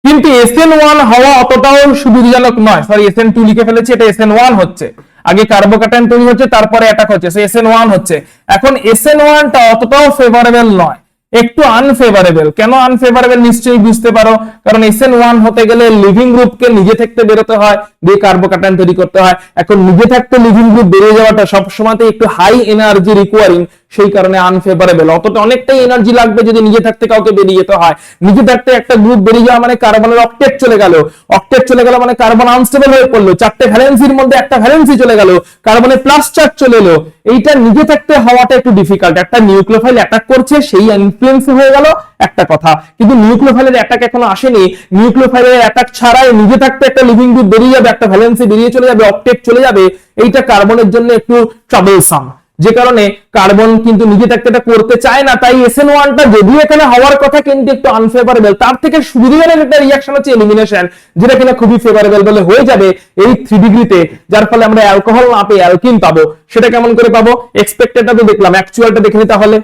কিন্তু SN1 হওয়া অতটাও সুবিধাজনক নয়, সরি SN2 লিখে ফেলেছি, এটা SN1 হচ্ছে। আগে কার্বোক্যাটায়ন তৈরি হচ্ছে, তারপরে অ্যাটাক হচ্ছে, সো SN1 হচ্ছে। এখন SN1 টা অতটাও ফেভারেবল নয়, একটু আনফেভারেবল। কেন আনফেভারেবল নিশ্চয়ই বুঝতে পারো, কারণ SN1 হতে গেলে লিভিং গ্রুপকে নিজে থাকতে বেরোতে হয়, দিয়ে কার্বোক্যাটায়ন তৈরি করতে হয়। এখন নিজে থাকতে লিভিং গ্রুপ বেরিয়ে যাওয়াটা সবসময়তে একটু হাই এনার্জি রিকোয়ারিং, সেই কারণে আনফেভারেবল। অনেকটাই এনার্জি লাগবে যদি নিজে থাকতে কাউকে বেরিয়ে যেতে হয়। নিজে থাকতে একটা গ্রুপ বেরিয়ে যাওয়া মানে কার্বনের অক্টেট চলে গেল, অক্টেট চলে গেল মানে কার্বন আনস্টেবল হয়ে পড়লো, চারটে ভ্যালেন্সির মধ্যে একটা ভ্যালেন্সি চলে গেল, কার্বনের প্লাস চার্জ চলে এলো। এইটা নিজে থাকতে হওয়াটা একটু ডিফিকাল্ট। একটা নিউক্লিওফাইল অ্যাটাক করছে, সেই ইনফ্লুয়েন্স হয়ে গেল একটা কথা, কিন্তু নিউক্লিওফাইলের অ্যাটাক এখনো আসেনি। নিউক্লিওফাইলের অ্যাটাক ছাড়াই নিজে থাকতে একটা লিভিং গ্রুপ বেরিয়ে যাবে, একটা ভ্যালেন্সি বেরিয়ে চলে যাবে, অক্টেট চলে যাবে। এইটা কার্বনের জন্য একটু ট্রাবলসাম, যে কারণে কার্বন কিন্তু নিজে থাকতে এটা করতে চায় না। তাই SN1টা যদিও এখানে হওয়ার কথা কিন্তু একটু আনফেভারেবল। তার থেকে সুবিধাজনক একটা রিঅ্যাকশন হচ্ছে এলিমিনেশন, যেটা কিনা খুবই ফেভারেবল বলে হয়ে যাবে এই 3 ডিগ্রিতে, যার ফলে আমরা অ্যালকোহল না পেয়ে অ্যালকিন পাবো। সেটা কেমন করে পাবো? এক্সপেক্টেডটা তো দেখলাম, অ্যাকচুয়ালটা দেখে নি তাহলে।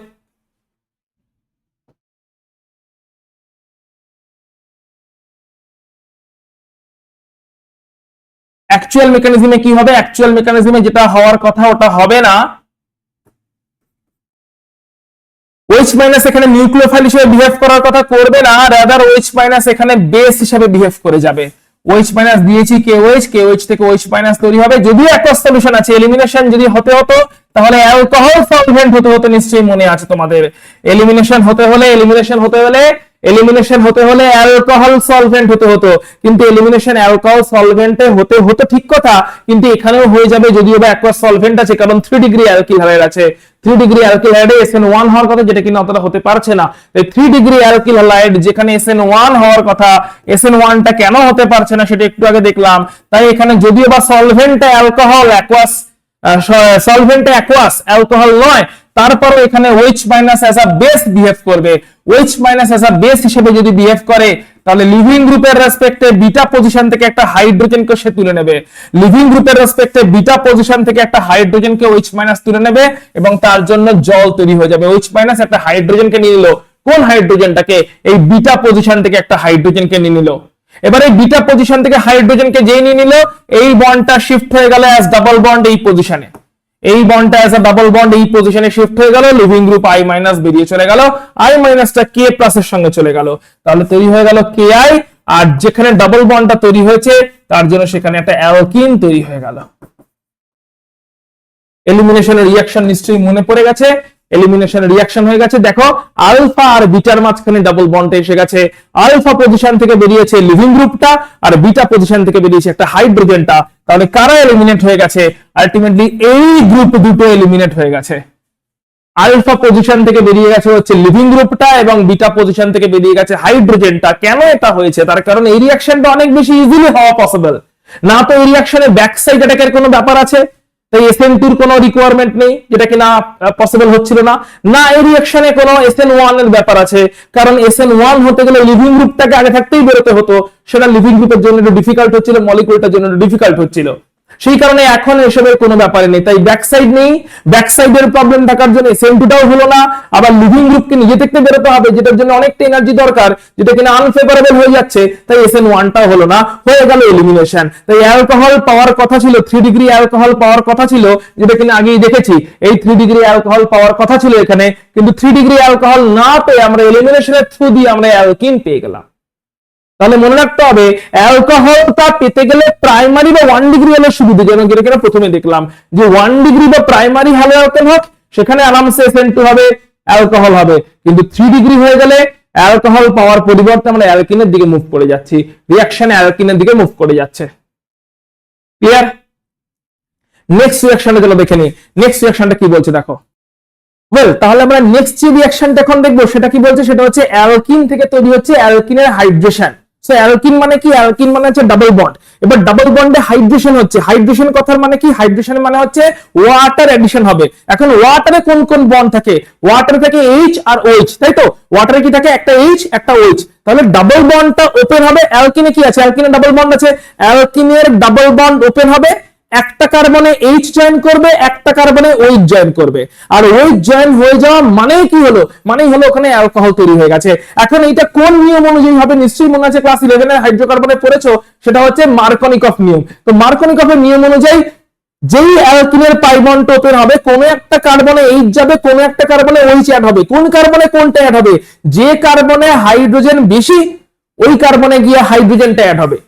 অ্যাকচুয়াল মেকানিজমে কি হবে? অ্যাকচুয়াল মেকানিজমে যেটা হওয়ার কথা ওটা হবে না। OH মাইনাস এখানে নিউক্লিওফাইল হিসেবে বিহেভ করার কথা করবে না, রাদার OH মাইনাস এখানে বেস হিসেবে বিহেভ করে যাবে। OH মাইনাস দিয়েছি KOH, KOH থেকে OH মাইনাস তৈরি হবে। যদিও একটা সলিউশন আছে, এলিমিনেশন যদি হতে হতো তাহলে অ্যালকোহল সলভেন্ট হতে হতো, নিশ্চয়ই মনে আছে তোমাদের। এলিমিনেশন হতে হলে অ্যালকোহল সলভেন্ট হতে হতো, কিন্তু এলিমিনেশন অ্যালকোহল সলভেন্টে হতে হতো ঠিক কথা, কিন্তু এখানেও হয়ে যাবে যদিও বা অ্যাকোয়াস সলভেন্ট আছে, কারণ 3 ডিগ্রি অ্যালকিল হ্যালাইড আছে। 3 ডিগ্রি অ্যালকিল হ্যালাইডে SN1 হওয়ার কথা, যেটা কিনা অতটা হতে পারছে না। এই 3 ডিগ্রি অ্যালকিল হ্যালাইড যেখানে SN1 হওয়ার কথা, SN1টা কেন হতে পারছে না সেটা একটু আগে দেখলাম। তাই এখানে যদিও বা সলভেন্টে অ্যালকোহল, অ্যাকোয়াস সলভেন্টে অ্যাকোয়াস অ্যালকোহল নয়, তারপরও এখানে OH minus as a base behave করবে। OH minus as a base হিসেবে যদি বিহেভ করে, তাহলে লিভিং গ্রুপের রেসপেক্টে বিটা পজিশন থেকে একটা হাইড্রোজেনকে সে তুলে নেবে। লিভিং গ্রুপের রেসপেক্টে বিটা পজিশন থেকে একটা হাইড্রোজেনকে OH মাইনাস তুলে নেবে, এবং তার জন্য জল তৈরি হয়ে যাবে। OH মাইনাস একটা হাইড্রোজেনকে নিয়ে নিল। কোন হাইড্রোজেনটাকে? এই বিটা পজিশন থেকে একটা হাইড্রোজেনকে নিয়ে নিল। এবার এই বিটা পজিশন থেকে হাইড্রোজেনকে যেই নিয়ে নিল, এই বন্ডটা শিফট হয়ে গেল অ্যাজ ডাবল বন্ড এই পজিশনে। এই বন্ডটা অ্যাজ আ ডাবল বন্ড এই পজিশনে শিফট হয়ে গেল, লিভিং গ্রুপ I মাইনাস বেরিয়ে চলে গেল, I মাইনাসটা K প্লাসের সঙ্গে চলে গেল, তাহলে তৈরি হয়ে গেল Ki। আর যেখানে ডাবল বন্ডটা তৈরি হয়েছে তার জন্য সেখানে একটা অ্যালকিন তৈরি হয়ে গেল। এলিমিনেশনের রিঅ্যাকশন নিশ্চয়ই মনে পড়ে গেছে। এলিমিনেশন রিঅ্যাকশন হয়ে গেছে, দেখো আলফা আর বিটার মাঝখানে ডাবল বন্ড এসে গেছে। আলফা পজিশন থেকে বেরিয়েছে লিভিং গ্রুপটা, আর বিটা পজিশন থেকে বেরিয়েছে একটা হাইড্রোজেনটা। তাহলে কারা এলিমিনেট হয়ে গেছে? আলটিমেটলি এই গ্রুপ দুটো এলিমিনেট হয়ে গেছে। আলফা পজিশন থেকে বেরিয়ে গেছে হচ্ছে লিভিং গ্রুপটা, এবং বিটা পজিশন থেকে বেরিয়ে গেছে হাইড্রোজেনটা। কেন এটা হয়েছে? তার কারণ এই রিঅ্যাকশনটা অনেক বেশি ইজিলি হওয়া পসিবল না। তো এই রিঅ্যাকশনে ব্যাক সাইড অ্যাটাকের কোনো ব্যাপার আছে, তাই SN2 এর কোনো রিকোয়ারমেন্ট নেই, যেটা কিনা পসিবল হচ্ছিল না। না এই রিঅ্যাকশনে কোনো SN1 এর ব্যাপার আছে, কারণ SN1 হতে গেলে লিভিং গ্রুপটাকে আগে থাকতেই বেরোতে হতো, সেটা লিভিং গ্রুপের জন্য একটু ডিফিকাল্ট হচ্ছিল, মলিকিউলটার জন্য একটু ডিফিকাল্ট হচ্ছিল। সেই কারণে এখন এসবের কোনো ব্যাপারে নেই, তাই ব্যাক সাইড নেই। ব্যাক সাইডের প্রবলেম থাকার জন্য SN2টাও হলো না। আবার লিভিং গ্রুপকে নিজে থেকে বেরোতে হবে, যেটার জন্য অনেকটা এনার্জি দরকার, যেটা কিনা আনফেভারেবল হয়ে যাচ্ছে, তাই SN1টাও হলো না, হয়ে গেল এলিমিনেশন। তাই অ্যালকোহল পাওয়ার কথা ছিল 3 ডিগ্রি অ্যালকোহল পাওয়ার কথা ছিল, যেটা কিনা আগেই দেখেছি। এই 3 ডিগ্রি অ্যালকোহল পাওয়ার কথা ছিল এখানে, কিন্তু 3 ডিগ্রি অ্যালকোহল না পেয়ে আমরা এলিমিনেশনের থ্রু দিয়ে আমরা অ্যালকিন পেয়ে গেলাম। তাহলে মনে রাখতে হবে অ্যালকোহলটা পেতে গেলে প্রাইমারি বা 1 ডিগ্রি হলে সুবিধা, যেন যেটা প্রথমে দেখলাম যে 1 ডিগ্রি বা প্রাইমারি হ্যালো অ্যালকেন হোক, সেখানে আরামসে SN2 হবে, অ্যালকোহল হবে। কিন্তু 3 ডিগ্রি হয়ে গেলে অ্যালকোহল পাওয়ার পরিবর্তে আমরা অ্যালকিনের দিকে মুভ করে যাচ্ছি, রিঅ্যাকশন অ্যালকিনের দিকে মুভ করে যাচ্ছে। ক্লিয়ার? নেক্সট রিঅ্যাকশনটা চলো দেখে নিই। নেক্সট রিঅ্যাকশনটা কি বলছে দেখো। ওয়েল, তাহলে আমরা নেক্সট যে রিঅ্যাকশনটা এখন দেখবো সেটা কি বলছে, সেটা হচ্ছে অ্যালকিন থেকে তৈরি হচ্ছে অ্যালকিনের হাইড্রেশন। সো অ্যালকিন মানে কি? অ্যালকিন মানে হচ্ছে ডাবল বন্ড। এবার ডাবল বন্ডে হাইড্রেশন হচ্ছে। হাইড্রেশন কথার মানে কি? হাইড্রেশন মানে হচ্ছে ওয়াটার এডিশন হবে। এখন ওয়াটারে কোন কোন বন্ড থাকে? ওয়াটারে থাকে H আর OH, তাই তো? ওয়াটারে কি থাকে? একটা H একটা OH। তাহলে ডাবল বন্ডটা ওপেন হবে। অ্যালকিনে কি আছে? অ্যালকিনে ডাবল বন্ড আছে। অ্যালকিনের ডাবল বন্ড ওপেন হবে, একটা কার্বনে H জয়েন করবে, একটা কার্বনে OH জয়েন করবে। আর OH জয়েন হয়ে যাওয়া মানেই কি হলো? মানেই হলো ওখানে অ্যালকোহল তৈরি হয়ে গেছে। এখন এইটা কোন নিয়ম অনুযায়ী হবে? নিশ্চয়ই মনে আছে ক্লাস 11 এর হাইড্রোকার্বনে পড়েছো, সেটা হচ্ছে মার্কনিকফ নিয়ম। তো মার্কনিকফের নিয়ম অনুযায়ী যেই অ্যালকিনের পাই বন্ড ওপেন হবে, কোনো একটা কার্বনে এইচ যাবে, কোনো একটা কার্বনে ওইচ অ্যাড হবে। কোন কার্বনে কোনটা অ্যাড হবে? যে কার্বনে হাইড্রোজেন বেশি ওই কার্বনে গিয়ে হাইড্রোজেনটা অ্যাড হবে,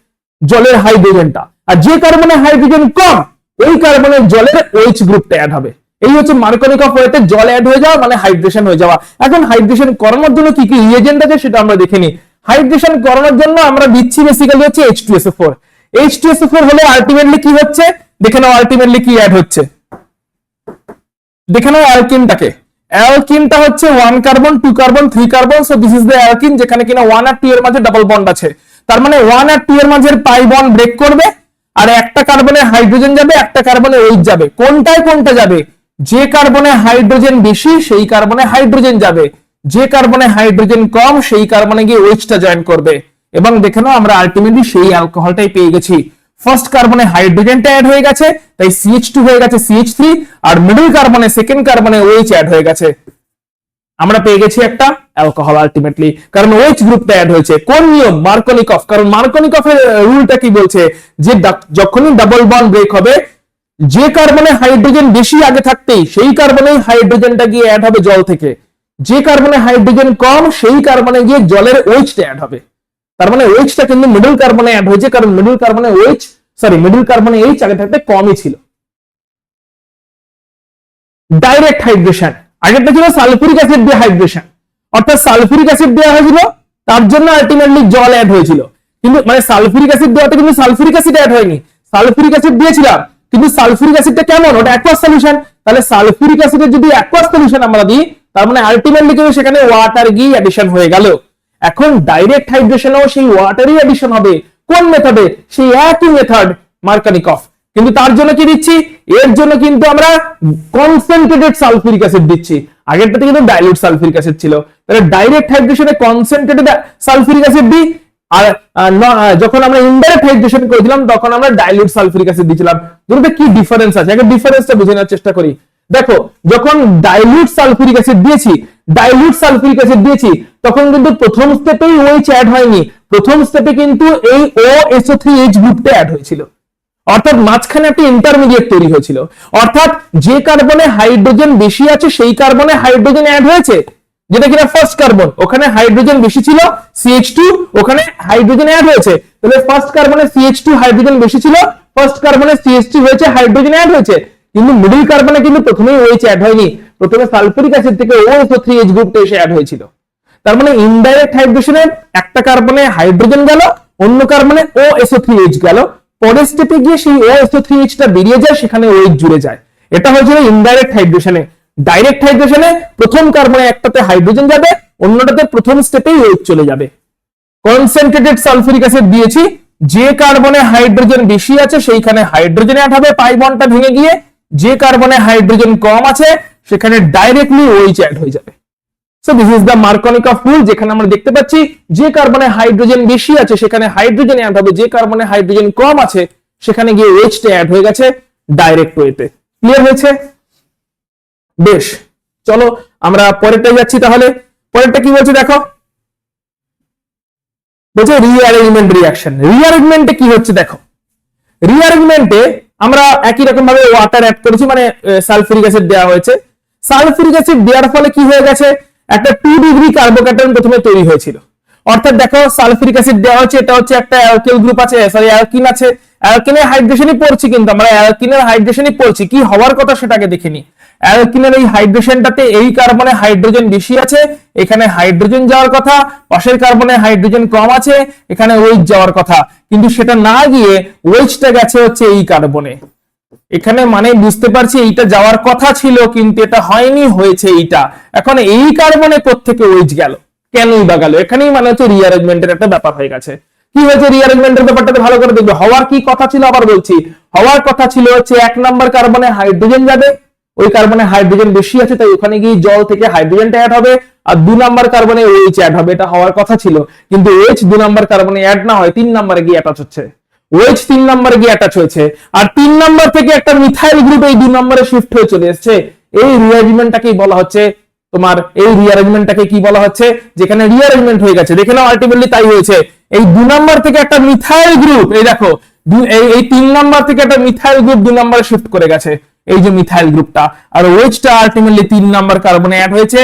জলের হাইড্রোজেনটা। আর যে কার্বনে হাইড্রোজেন কম ওই কার্বনে জলের ওইচ গ্রুপটা অ্যাড হবে। এই হচ্ছে মার্কনিকফ ওয়েতে জল অ্যাড হয়ে যাওয়া মানে হাইড্রেশন হয়ে যাওয়া। এখন হাইড্রেশন করানোর জন্য কি কি রিয়েজেন্ট আছে সেটা আমরা দেখে নিই। হাইড্রেশন করানোর জন্য আমরা দিচ্ছি বেসিক্যালি হচ্ছে H2SO4। H2SO4 হলে আলটিমেটলি কি হচ্ছে দেখে নাও, আলটিমেটলি কি অ্যাড হচ্ছে দেখে নাও। অ্যালকিনটাকে, অ্যালকিনটা হচ্ছে 1 carbon 2 carbon 3 carbon. So this is the alkyne, যেখানে কিনা 1 আর 2 এর মাঝে ডাবল বন্ড আছে। তার মানে 1 আর 2 এর মাঝের পাই বন্ড ব্রেক করবে, আর একটা কার্বনে হাইড্রোজেন যাবে, একটা কার্বনে ওইচ যাবে। কোনটায় কোনটা যাবে? যে কার্বনে হাইড্রোজেন বেশি সেই কার্বনে হাইড্রোজেন যাবে, যে কার্বনে হাইড্রোজেন কম সেই কার্বনে গিয়ে ওইচটা জয়েন করবে। এবং দেখে নাও আমরা আলটিমেটলি সেই অ্যালকোহলটাই পেয়ে গেছি। ফার্স্ট কার্বনে হাইড্রোজেনটা অ্যাড হয়ে গেছে, তাই CH2 হয়ে গেছে CH3, আর মিডল কার্বনে সেকেন্ড কার্বনে OH অ্যাড হয়ে গেছে। আমরা পেয়ে গেছি একটা অ্যালকোহল আলটিমেটলি, কারণ OH গ্রুপটা অ্যাড হয়েছে। কোন নিয়ম? মার্কনিকফ। কারণ মার্কনিকফের রুলটা কি বলছে যে যখনই ডাবল বন্ড ব্রেক হবে, যে কার্বনে হাইড্রোজেন বেশি আগে থাকতেই সেই কার্বনে হাইড্রোজেনটা গিয়ে অ্যাড হবে জল থেকে, যে কার্বনে হাইড্রোজেন কম সেই কার্বনে গিয়ে জলের OHটা অ্যাড হবে। তার মানে OHটা কিন্তু মিডল কার্বনে অ্যাড হয়েছে, কারণ মিডল কার্বনে মিডল কার্বনে H আগে থাকতে কমই ছিল। ডাইরেক্ট হাইড্রেশন, আগেরটা ছিল সালফিউরিক অ্যাসিড দিয়ে হাইড্রেশন, অর্থাৎ সালফিউরিক অ্যাসিড দেওয়া হয়েছিল তার জন্য আলটিমেটলি জল অ্যাড হয়েছিল। কিন্তু মানে সালফিউরিক অ্যাসিড দেওয়াতে কিন্তু সালফিউরিক অ্যাসিড অ্যাড হয়নি, সালফিউরিক অ্যাসিড দিয়েছিলাম কিন্তু সালফিউরিক অ্যাসিডটা কেমন? ওটা অ্যাকুয়াস সলিউশন। তাহলে সালফিউরিক অ্যাসিডের যদি অ্যাকুয়াস সলিউশন আমরা দিই, তার মানে আলটিমেটলি কিন্তু সেখানে ওয়াটার গিয়ে অ্যাডিশন হয়ে গেল। এখন ডাইরেক্ট হাইড্রেশনেও সেই ওয়াটারই অ্যাডিশন হবে। কোন মেথডে? সেই একই মেথড, মার্কনিকফ। কিন্তু তার জন্য কি দিচ্ছি? এর জন্য কিন্তু আমরা কনসেন্ট্রেটেড সালফিউরিক অ্যাসিড দিচ্ছি, আগেরটাতে কিন্তু ডাইলিউট সালফিউরিক অ্যাসিড ছিল। তাহলে ডাইরেক্ট হাইড্রেশনে কনসেন্ট্রেটেড সালফিউরিক অ্যাসিড দিই, আর যখন আমরা ইনডাইরেক্ট হাইড্রেশন করেছিলাম তখন আমরা ডাইলিউট সালফিউরিক অ্যাসিড দিয়েছিলাম। দুটোতে কি ডিফারেন্স আছে আগে ডিফারেন্সটা বুঝে নেওয়ার চেষ্টা করি। দেখো, যখন ডাইলিউট সালফিউরিক অ্যাসিড দিয়েছি তখন কিন্তু প্রথম স্টেপেই OH অ্যাড হয়নি, প্রথম স্টেপে কিন্তু এই OSO3H গ্রুপটা অ্যাড হয়েছিল। অর্থাৎ মাঝখানে একটা ইন্টারমিডিয়েট তৈরি হয়েছিল, অর্থাৎ যে কার্বনে হাইড্রোজেন বেশি আছে সেই কার্বনে হাইড্রোজেন অ্যাড হয়েছে, যেটা কিনা ফার্স্ট কার্বন, ওখানে হাইড্রোজেন বেশি ছিল CH2, ওখানে হাইড্রোজেন অ্যাড হয়েছে। তাহলে ফার্স্ট কার্বনে CH2 হাইড্রোজেন বেশি ছিল, ফার্স্ট কার্বনে CH2 হয়েছে, হাইড্রোজেন অ্যাড হয়েছে। কিন্তু মিডল কার্বনে কিন্তু প্রথমেই OH অ্যাড হয়নি, প্রথমে সালফিউরিক অ্যাসিড থেকে OSO3H গ্রুপটা এসে অ্যাড হয়েছিল। তার মানে ইনডাইরেক্ট হাইড্রেশনে একটা কার্বনে হাইড্রোজেন গেল, অন্য কার্বনে OSO3H গেল, পরের স্টেপে গিয়ে সেই OSO3H টা বেরিয়ে যায়, সেখানে OH জুড়ে যায়। এটা হয়েছিল ইনডাইরেক্ট হাইড্রেশনে। ডাইরেক্ট হাইড্রেশনে প্রথম কার্বনে একটাতে হাইড্রোজেন যাবে, অন্যটাতে প্রথম স্টেপেই OH চলে যাবে। কনসেন্ট্রেটেড সালফিউরিক অ্যাসিড দিয়েছি, যে কার্বনে হাইড্রোজেন বেশি আছে সেইখানে হাইড্রোজেন অ্যাড হবে পাই বন্ডটা ভেঙে গিয়ে, যে কার্বনে হাইড্রোজেন কম আছে সেখানে ডাইরেক্টলি OH অ্যাড হয়ে যাবে। So this is the Markovnikov rule, যেখানে আমরা দেখতে পাচ্ছি যে কার্বনে হাইড্রোজেন বেশি আছে সেখানে হাইড্রোজেন অ্যাড হবে, যে কার্বনে হাইড্রোজেন কম আছে সেখানে গিয়ে OH টা অ্যাড হয়ে গেছে ডাইরেক্ট ওয়েতে। ক্লিয়ার হয়েছে? বেশ, চলো আমরা পরেরটাই যাচ্ছি। তাহলে পরেরটা কি বলছে দেখো, বলছে রিঅ্যারেঞ্জমেন্ট রিঅ্যাকশন। রিঅ্যারেঞ্জমেন্টে কি হচ্ছে দেখো, রিঅ্যারেঞ্জমেন্টে আমরা একই রকম ভাবে ওয়াটার অ্যাড করেছি, মানে সালফিউরিক অ্যাসিড দেওয়া হয়েছে। সালফিউরিক অ্যাসিড দেওয়ার ফলে কি হয়ে গেছে, একটা 2 ডিগ্রি কার্বোক্যাটায়ন প্রথমে তৈরি হয়েছিল। অর্থাৎ দেখো, সালফিউরিক অ্যাসিড দেওয়া হচ্ছে, এটা হচ্ছে একটা অ্যালকিল গ্রুপ আছে, সরি অ্যালকিন আছে, অ্যালকিনের হাইড্রেশনই পড়ছি, কিন্তু আমরা অ্যালকিনের হাইড্রেশনই পড়ছি, কি হওয়ার কথা সেটাকে দেখিনি। অ্যালকিনের এই হাইড্রেশনটাতে এই কার্বনে হাইড্রোজেন বেশি আছে, এখানে হাইড্রোজেন যাওয়ার কথা, পাশের কার্বনে হাইড্রোজেন কম আছে, এখানে OH যাওয়ার কথা, কিন্তু সেটা না গিয়ে OHটা গেছে হচ্ছে এই কার্বনে। এখানে মানে বুঝতে পারছি এইটা যাওয়ার কথা ছিল কিন্তু এটা হয়নি, হয়েছে এইটা। এখন এই কার্বনে কোত্থেকে OH গেল, কেনই বা গেল? এখানেই মানে হচ্ছে রিঅ্যারেঞ্জমেন্টের একটা ব্যাপার হয়ে গেছে। কি হয়েছে রিঅ্যারেঞ্জমেন্টের ব্যাপারটাতে ভালো করে দেখবে। হওয়ার কি কথা ছিল, আবার বলছি, হওয়ার কথা ছিল হচ্ছে 1 নাম্বার কার্বনে হাইড্রোজেন যাবে, ওই কার্বনে হাইড্রোজেন বেশি আছে তাই ওখানে গিয়ে জল থেকে হাইড্রোজেনটা অ্যাড হবে, আর 2 নাম্বার কার্বনে OH অ্যাড হবে, এটা হওয়ার কথা ছিল। কিন্তু OH 2 নাম্বার কার্বনে অ্যাড না হয় 3 নাম্বারে গিয়ে অ্যাটাচ হচ্ছে, OH 3 নাম্বারে গিয়ে অ্যাটাচ হয়েছে, আর 3 নাম্বার থেকে একটা মিথাইল গ্রুপ এই 2 নম্বরে শিফট হয়ে চলে এসেছে। এই রিঅ্যারেঞ্জমেন্টটাকেই বলা হচ্ছে তোমার, এই রিঅ্যারেঞ্জমেন্টটাকে কি বলা হচ্ছে, যেখানে রিঅ্যারেঞ্জমেন্ট হয়ে গেছে। দেখে নাও আলটিমেটলি তাই হয়েছে। এই 2 নাম্বার থেকে একটা মিথাইল গ্রুপ, এই দেখো এই 3 নাম্বার থেকে একটা মিথাইল গ্রুপ 2 নম্বরে শিফট করে গেছে, এই যে মিথাইল গ্রুপটা, আর ওইচটা আলটিমেটলি 3 নাম্বার কার্বনে অ্যাড হয়েছে,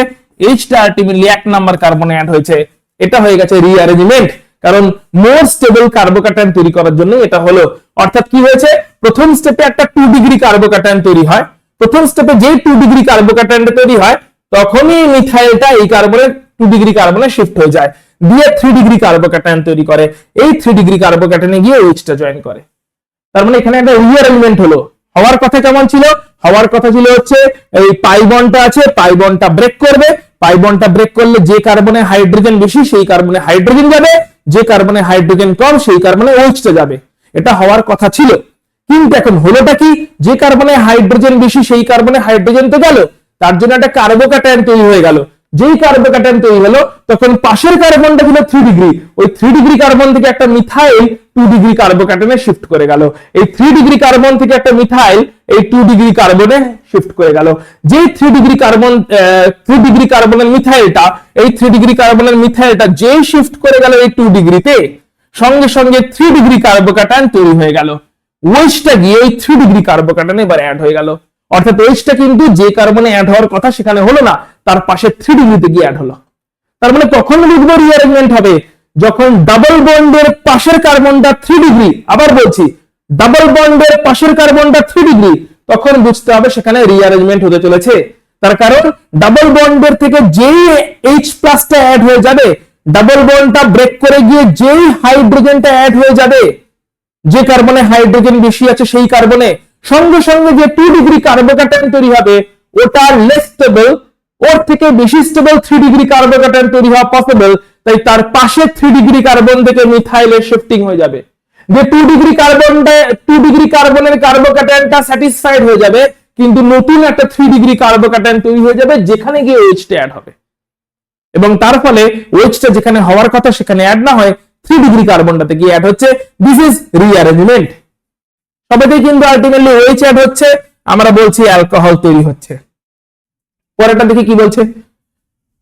এইচটা আলটিমেটলি 1 নাম্বার কার্বনে অ্যাড হয়েছে। এটা হয়ে গেছে রিঅ্যারেঞ্জমেন্ট, কারণ মোর স্টেবল কার্বোক্যাটায়ন তৈরি করার জন্য এটা হলো। অর্থাৎ কি হয়েছে, প্রথম স্টেপে একটা 2 ডিগ্রি কার্বোক্যাটায়ন তৈরি হয়, প্রথম স্টেপে যেই 2 ডিগ্রি কার্বোক্যাটায়নটা তৈরি হয় তখনই মিথাইলটা এই কার্বনের 2 ডিগ্রি কার্বনে শিফট হয়ে যায়, দিয়ে 3 ডিগ্রি কার্বোক্যাটায়ন তৈরি করে, এই 3 ডিগ্রি কার্বোক্যাটায়নে গিয়ে ওইচটা জয়েন করে। তার মানে এখানে একটা রিঅ্যারেঞ্জমেন্ট হলো। হওয়ার কথা কেমন ছিল, হওয়ার কথা ছিল হচ্ছে এই পাই বন্ডটা আছে, পাই বন্ডটা ব্রেক করবে, পাই বন্ডটা ব্রেক করলে যে কার্বনে হাইড্রোজেন বেশি সেই কার্বনে হাইড্রোজেন যাবে, যে কার্বনে হাইড্রোজেন কম সেই কার্বনে ওইচটা যাবে, এটা হওয়ার কথা ছিল। কিন্তু এখন হলোটা কি, যে কার্বনে হাইড্রোজেন বেশি সেই কার্বনে হাইড্রোজেন তো গেল, তার জন্য একটা কার্বোক্যাটায়ন তৈরি হয়ে গেল। যেই কার্বোক্যাটায়ন তৈরি হলো তখন পাশের কার্বনটা ছিল 3 ডিগ্রি, ওই 3 ডিগ্রি কার্বন থেকে একটা মিথাইল 2 ডিগ্রি কার্বোক্যাটায়নে শিফট করে গেল, এই 3 ডিগ্রি কার্বন থেকে একটা মিথাইল এই 2 ডিগ্রি কার্বনে শিফট করে গেল। যেই 3 ডিগ্রি কার্বনের মিথাইলটা, এই 3 ডিগ্রি কার্বনের মিথাইলটা যেই শিফট করে গেল এই 2 ডিগ্রিতে, সঙ্গে সঙ্গে 3 ডিগ্রি কার্বোক্যাটায়ন তৈরি হয়ে গেল, ওইচটা গিয়ে এই 3 ডিগ্রি কার্বোক্যাটায়নে এবার অ্যাড হয়ে গেল। অর্থাৎ ওইচটা কিন্তু যে কার্বনে অ্যাড হওয়ার কথা সেখানে হলো না, তার পাশে 3 ডিগ্রিতে গিয়ে অ্যাড হলো। তার মানে কখন লিখবো রিঅ্যারেঞ্জমেন্ট হবে, যখন ডাবল বন্ডের পাশের কার্বনটা 3 ডিগ্রি, আবার বলছি ডাবল বন্ডের পাশের কার্বনটা 3 ডিগ্রি, তখন বুঝতে হবে সেখানে রিঅ্যারেঞ্জমেন্ট হতে চলেছে। তার কারণ ডাবল বন্ডের থেকে যেই H প্লাসটা অ্যাড হয়ে যাবে, ডাবল বন্ডটা ব্রেক করে গিয়ে যেই হাইড্রোজেনটা অ্যাড হয়ে যাবে, যে কার্বনে হাইড্রোজেন বেশি আছে সেই কার্বনে, সঙ্গে সঙ্গে যে 2 ডিগ্রি কার্বোক্যাটায়ন তৈরি হবে ওটা লেস স্টেবল, ওর থেকে বেশি স্টেবল 3 ডিগ্রি কার্বোক্যাটায়ন তৈরি হওয়া পসিবল, তাই তার পাশে 3 ডিগ্রি কার্বন থেকে মিথাইলের শিফটিং হয়ে যাবে। যে 2 ডিগ্রি কার্বনের কার্বোক্যাটায়নটা স্যাটিসফাইড হয়ে যাবে, কিন্তু নতুন একটা 3 ডিগ্রি কার্বোক্যাটায়ন তৈরি হয়ে যাবে যেখানে গিয়ে ওইচটা অ্যাড হবে, এবং তার ফলে ওইচটা যেখানে হওয়ার কথা সেখানে অ্যাড না হয় 3 ডিগ্রি কার্বনটাতে গিয়ে অ্যাড হচ্ছে। This is rearrangement. সবেতেই কিন্তু আলটিমেটলি ওইচ অ্যাড হচ্ছে, আমরা বলছি অ্যালকোহল তৈরি হচ্ছে। পরেরটা দেখি কি বলছে,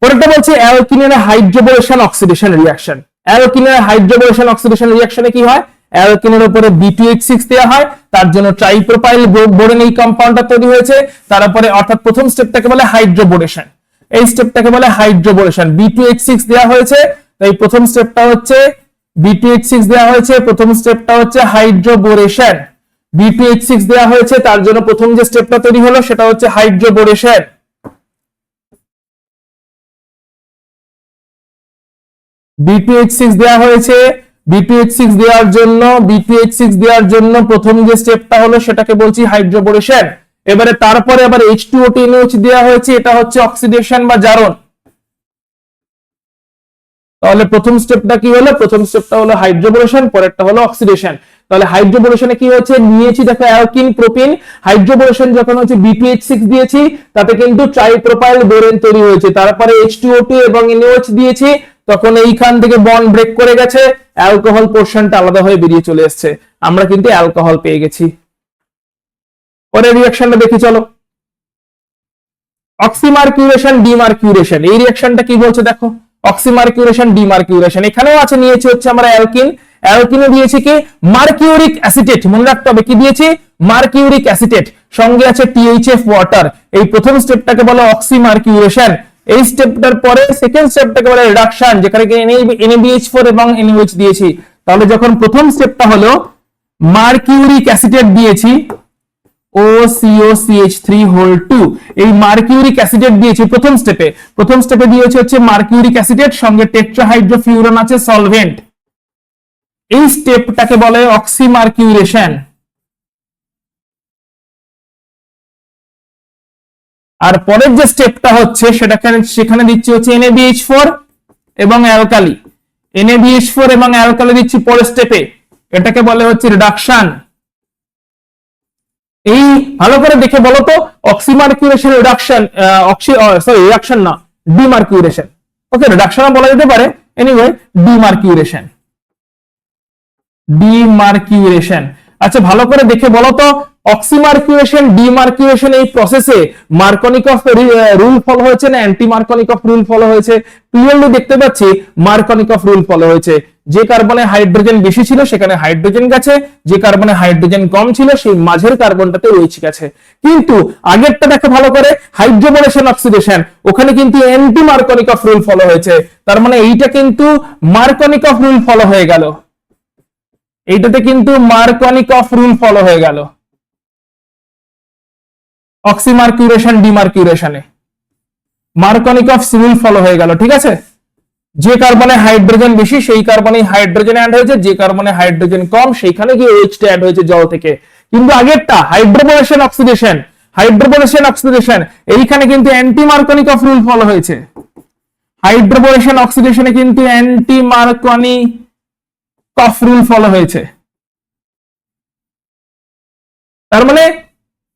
পরেরটা বলছে অ্যালকিনের হাইড্রোবোরেশন অক্সিডেশন রিঅ্যাকশন। অ্যালকিনের হাইড্রোবোরেশন অক্সিডেশন রিঅ্যাকশনে কি হয়, অ্যালকিনের উপরে B2H6 দেওয়া হয়, তার জন্য ট্রাইপ্রোপাইল বোরেন এই কম্পাউন্ডটা তৈরি হয়েছে। তারপরে অর্থাৎ প্রথম স্টেপটাকে বলে হাইড্রোবোরেশন, এই স্টেপটাকে বলে হাইড্রোবোরেশন। B2H6 দেওয়া হয়েছে, তাই প্রথম স্টেপটা হচ্ছে B2H6 দেওয়া হয়েছে, প্রথম স্টেপটা হচ্ছে হাইড্রোবোরেশন। B2H6 দেওয়া হয়েছে, তার জন্য প্রথম যে স্টেপটা তৈরি হলো সেটা হচ্ছে হাইড্রোবোরেশন। B2H6 দেওয়া হয়েছে, B2H6 দেওয়ার জন্য প্রথম যে স্টেপটা হলো সেটাকে বলছি হাইড্রোবোরেশন। এবারে তারপরে আবার H2O NaOH দেওয়া হয়েছে, এটা হচ্ছে অক্সিডেশন বা জারণ। তাহলে প্রথম স্টেপটা কি হলো, প্রথম স্টেপটা হলো হাইড্রোবোরেশন, পরেরটা হলো অক্সিডেশন। তাহলে হাইড্রোবোরেশনে কি হচ্ছে, নিয়েছি দেখো অ্যালকিন প্রোপিন, হাইড্রোবোরেশন যখন হচ্ছে B2H6 দিয়েছি তাতে কিন্তু ট্রাইপ্রোপাইল বোরেন তৈরি হয়েছে, তারপরে H2O2 এবং NaOH দিয়েছি, তখন এইখান থেকে বন্ড ব্রেক করে গেছে, অ্যালকোহল পোরশনটা আলাদা হয়ে বেরিয়ে চলে এসেছে, আমরা কিন্তু অ্যালকোহল পেয়ে গেছি। পরের রিঅ্যাকশনটা দেখি চলো, অক্সিমার্কিউরেশন ডিমার্কিউরেশন। এই রিঅ্যাকশনটা কি বলছে দেখো, অক্সিমার্কিউরেশন ডিমার্কিউরেশন, এখানেও আছে নিয়েছি হচ্ছে আমরা অ্যালকিন, অ্যালকিনে দিয়েছি কি মার্কিউরিক অ্যাসিটেট, মনে রাখতে হবে কি দিয়েছি, মার্কিউরিক অ্যাসিটেট, সঙ্গে আছে THF ওয়াটার। এই প্রথম স্টেপটাকে বলে অক্সিমার্কিউরেশন। এই স্টেপটার পরে সেকেন্ড স্টেপটাকে বলে রিডাকশন, যেখানে NaBH4 এবং NaOH দিয়েছি। তাহলে যখন প্রথম স্টেপটা হলো মার্কিউরিক অ্যাসিটেট দিয়েছি OCOCH3(2), এই মার্কিউরিক অ্যাসিটেট দিয়েছি প্রথম স্টেপে দিয়েছি হচ্ছে মার্কিউরিক অ্যাসিটেট, সঙ্গে টেট্রাহাইড্রোফিউরান আছে সলভেন্ট। এই স্টেপটাকে বলে অক্সিমার্কিউরেশন। আর পরের যে স্টেপটা হচ্ছে সেখানে দিচ্ছি হচ্ছে NaBH4 এবং অ্যালকালি, NaBH4 এবং অ্যালকালি দিচ্ছি পরের স্টেপে, এটাকে বলে হচ্ছে রিডাকশন। এই ভালো করে দেখে বলো তো, অক্সিমার্কিউরেশন রিডাকশন, রিডাকশন না, ডিমার্কিউরেশন। ওকে, রিডাকশন বলা যেতে পারে, এনিওয়ে ডিমার্কিউরেশন। আচ্ছা ভালো করে দেখে বলো তো, অক্সিমার্কিউরেশন ডিমার্কিউরেশন এই প্রসেসে মার্কনিকফ রুল ফলো হয়েছে না অ্যান্টি মার্কনিকফ রুল ফলো হয়েছে? ক্লিয়ারলি দেখতে পাচ্ছি মার্কনিকফ রুল ফলো হয়েছে। যে কার্বনে হাইড্রোজেন বেশি ছিল সেখানে হাইড্রোজেন গেছে, যে কার্বনে হাইড্রোজেন কম ছিল সেই মাঝের কার্বনটাতে OH গেছে। কিন্তু আগেরটা দেখো ভালো করে, হাইড্রোবোরেশন অক্সিডেশন, ওখানে কিন্তু অ্যান্টি মার্কনিকফ রুল ফলো হয়েছে। তার মানে এইটা কিন্তু মার্কনিকফ রুল ফলো হয়ে গেল, এইটাতে কিন্তু মার্কনিকফ রুল ফলো হয়ে গেল অক্সিমার্কিউরেশন ডিমার্কিউরেশনে মার্কনিকফ রুল ফলো হয়ে গেল। ঠিক আছে, যে কার্বনে হাইড্রোজেন বেশি সেই কার্বনে হাইড্রোজেন অ্যাড হয়েছে, যে কার্বনে হাইড্রোজেন কম সেইখানে গিয়ে OH টা অ্যাড হয়েছে জল থেকে। কিন্তু আগেরটা হাইড্রোবোরেশন অক্সিডেশন, এইখানে কিন্তু অ্যান্টি মার্কনিকফ রুল ফলো হয়েছে। হাইড্রোবোরেশন অক্সিডেশনে কিন্তু অ্যান্টি মার্কনিকফ রুল ফলো হয়েছে। তার মানে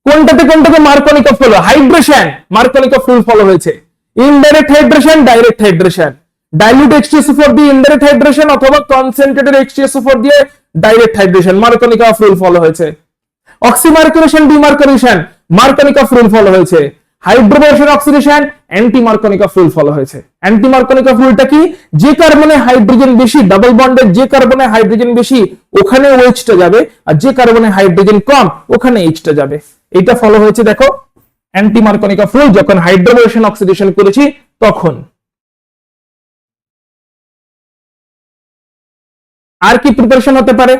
কোনটাতে মার্কনিকফ হলো? হাইড্রেশন, মার্কনিকফ রুল ফলো হয়েছে। Indirect hydration, direct hydration, dilute H2SO4 দিয়ে ইনডাইরেক্ট হাইড্রেশন অথবা কনসেন্ট্রেটেড H2SO4 দিয়ে ডাইরেক্ট হাইড্রেশন, মার্কনিকফ রুল ফলো হয়েছে। অক্সিমার্কিউরেশন ডিমার্কিউরেশন, মার্কনিকফ রুল ফলো হয়েছে। হাইড্রোবোরেশন অক্সিডেশন, অ্যান্টি মার্কনিকফ রুল ফলো হয়েছে। অ্যান্টি মার্কনিকফ রুলটা কি? যে কার্বনে হাইড্রোজেন বেশি, ডাবল বন্ডের যে কার্বনে হাইড্রোজেন বেশি ওখানে OH টা যাবে, আর যে কার্বনে হাইড্রোজেন কম ওখানে H টা যাবে। এটা ফলো হয়েছে দেখো অ্যান্টি মার্কনিকফ রুল যখন হাইড্রোবোরেশন অক্সিডেশন করেছি তখন। আর কি প্রিপারেশন হতে পারে?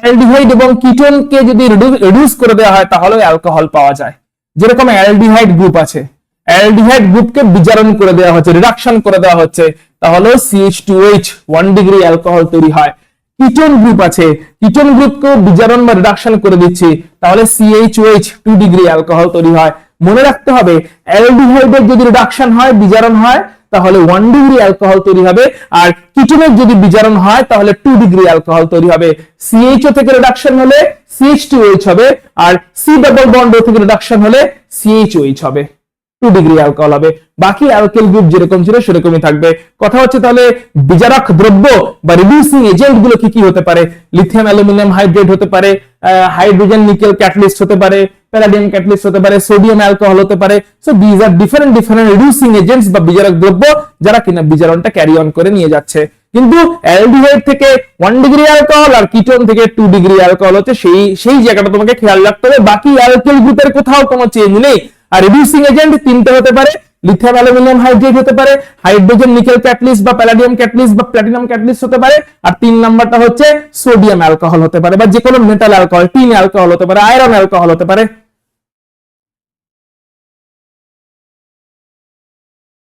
অ্যালডিহাইড এবং কিটোনকে যদি রিডিউস করে দেওয়া হয় তাহলে অ্যালকোহল পাওয়া যায়। যেরকম অ্যালডিহাইড গ্রুপ আছে, অ্যালডিহাইড গ্রুপকে বিজারণ করে দেওয়া হচ্ছে, রিডাকশন করে দেওয়া হচ্ছে, তাহলে CH2H 1 ডিগ্রি অ্যালকোহল তৈরি হয়। কিটোন গ্রুপ আছে, কিটোন গ্রুপকে বিজারণ বা রিডাকশন করে দিচ্ছি, তাহলে CHOH 2 ডিগ্রি অ্যালকোহল তৈরি হয়। মনে রাখতে হবে অ্যালডিহাইডের যদি রিডাকশন হয়, বিজারণ হয়, তাহলে 1 ডিগ্রি অ্যালকোহল তৈরি হবে, আর কিটোনের যদি বিজারণ হয় তাহলে 2 ডিগ্রি অ্যালকোহল তৈরি হবে। CHO থেকে রিডাকশন হলে CH2H হবে, আর C ডাবল বন্ড থেকে রিডাকশন হলে CHOH হবে, 2 ডিগ্রি অ্যালকোহল হবে। বাকি অ্যালকেল গ্রুপ যেরকম ছিল সেরকমই থাকবে। কথা হচ্ছে তাহলে বিজারক দ্রব্য বা রিডিউসিং এজেন্ট গুলো কি কি হতে পারে? লিথিয়াম অ্যালুমিনিয়াম হাইড্রেট হতে পারে, হাইড্রোজেন নিকেল ক্যাটালিস্ট হতে পারে, প্যালাডিয়াম ক্যাটালিস্ট হতে পারে, সোডিয়াম অ্যালকোহল হতে পারে। So this are different reducing agents বা বিজারক দ্রব্য যারা কিনা বিজারণটা ক্যারি অন করে নিয়ে যাচ্ছে। কিন্তু অ্যালডিহাইড থেকে 1 ডিগ্রি অ্যালকোহল আর কিটোন থেকে 2 ডিগ্রি অ্যালকোহল হচ্ছে, সেই জায়গাটা তোমাকে খেয়াল রাখতে হবে। বাকি অ্যালকেল গ্রুপের কোথাও কোনো চেঞ্জ নেই। আর রিডিউসিং এজেন্ট তিনটে হতে পারে, লিথিয়াম অ্যালুমিনিয়াম হাইড্রেট হতে পারে, হাইড্রোজেন নিকেল ক্যাটালিস্ট বা প্যালাডিয়াম ক্যাটালিস্ট বা প্ল্যাটিনাম ক্যাটালিস্ট হতে পারে, আর 3 নাম্বারটা হচ্ছে সোডিয়াম অ্যালকোহল হতে পারে, বা যে কোনো মেটাল অ্যালকোহল, টিন অ্যালকোহল হতে পারে, আয়রন অ্যালকোহল হতে পারে।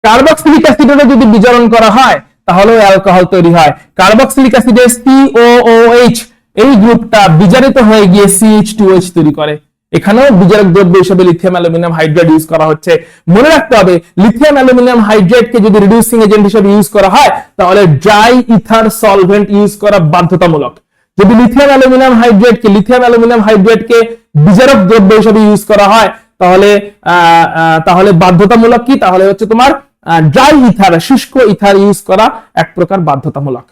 কার্বক্সিলিক অ্যাসিডের যদি বিজারণ করা হয় তাহলে অ্যালকোহল তৈরি হয়। কার্বক্সিলিক অ্যাসিডের COOH এই গ্রুপটা বিজারিত হয়ে গিয়ে CH2H তৈরি করে। এখানেও বিজারক দ্রব্য হিসেবে লিথিয়াম অ্যালুমিনিয়াম হাইড্রেট ইউজ করা হচ্ছে। মনে রাখতে হবে লিথিয়াম অ্যালুমিনিয়াম হাইড্রেটকে যদি রিডিউসিং এজেন্ট হিসেবে ইউজ করা হয় তাহলে ড্রাই ইথার সলভেন্ট ইউজ করা বাধ্যতামূলক। যদি লিথিয়াম অ্যালুমিনিয়াম হাইড্রেটকে বিজারক দ্রব্য হিসেবে ইউজ করা হয় তাহলে বাধ্যতামূলক কি? তাহলে হচ্ছে তোমার ড্রাই ইথার, শুষ্ক ইথার ইউজ করা এক প্রকার বাধ্যতামূলক।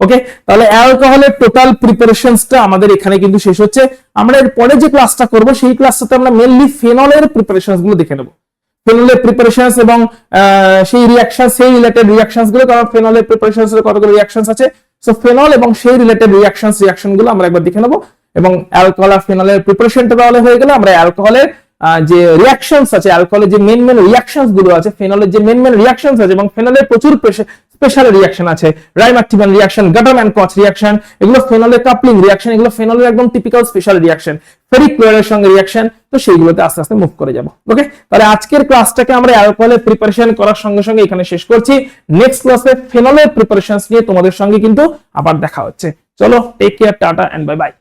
ওকে, তাহলে অ্যালকোহলের টোটাল প্রিপারেশনসটা আমাদের এখানে কিন্তু শেষ হচ্ছে। আমরা এর পরে যে ক্লাসটা করব সেই ক্লাসটাতে আমরা মেইনলি ফেনলের প্রিপারেশনস গুলো দেখে নেব। ফেনলের প্রিপারেশনস এবং সেই রিঅ্যাকশন, সেই রিলেটেড রিঅ্যাকশনস গুলো, কারণ ফেনলের প্রিপারেশনস এর কতগুলো রিঅ্যাকশনস আছে। সো ফেনল এবং সেই রিলেটেড রিঅ্যাকশন গুলো আমরা একবার দেখে নেব। এবং অ্যালকোহল আর ফেনলের প্রিপারেশনটা তাহলে হয়ে গেলে আমরা অ্যালকোহলের যে রিঅ্যাকশনস আছে, অ্যালকোহলের যে মেন রিঅ্যাকশনস গুলো আছে, ফেনলের যে মেন রিঅ্যাকশনস আছে, এবং ফেনলের প্রচুর স্পেশাল রিঅ্যাকশন আছে, রাইমার্টিভান রিঅ্যাকশন, গাটারম্যান কচ রিঅ্যাকশন, এগুলো ফেনলের কাপলিং রিঅ্যাকশন, এগুলো ফেনলের একদম টিপিক্যাল স্পেশাল রিঅ্যাকশন, ফেরিক ক্লোরাইডের সঙ্গে রিঅ্যাকশন। তো সেইগুলোতে আস্তে আস্তে মুভ করে যাব। ওকে, তাহলে আজকের ক্লাসটাকে আমরা অ্যালকোহলের প্রিপারেশন করার সঙ্গে সঙ্গে এখানে শেষ করছি। নেক্সট ক্লাসে ফেনলের প্রিপারেশনস নিয়ে তোমাদের সঙ্গে কিন্তু আবার দেখা হচ্ছে। চলো, take care, tata and bye by.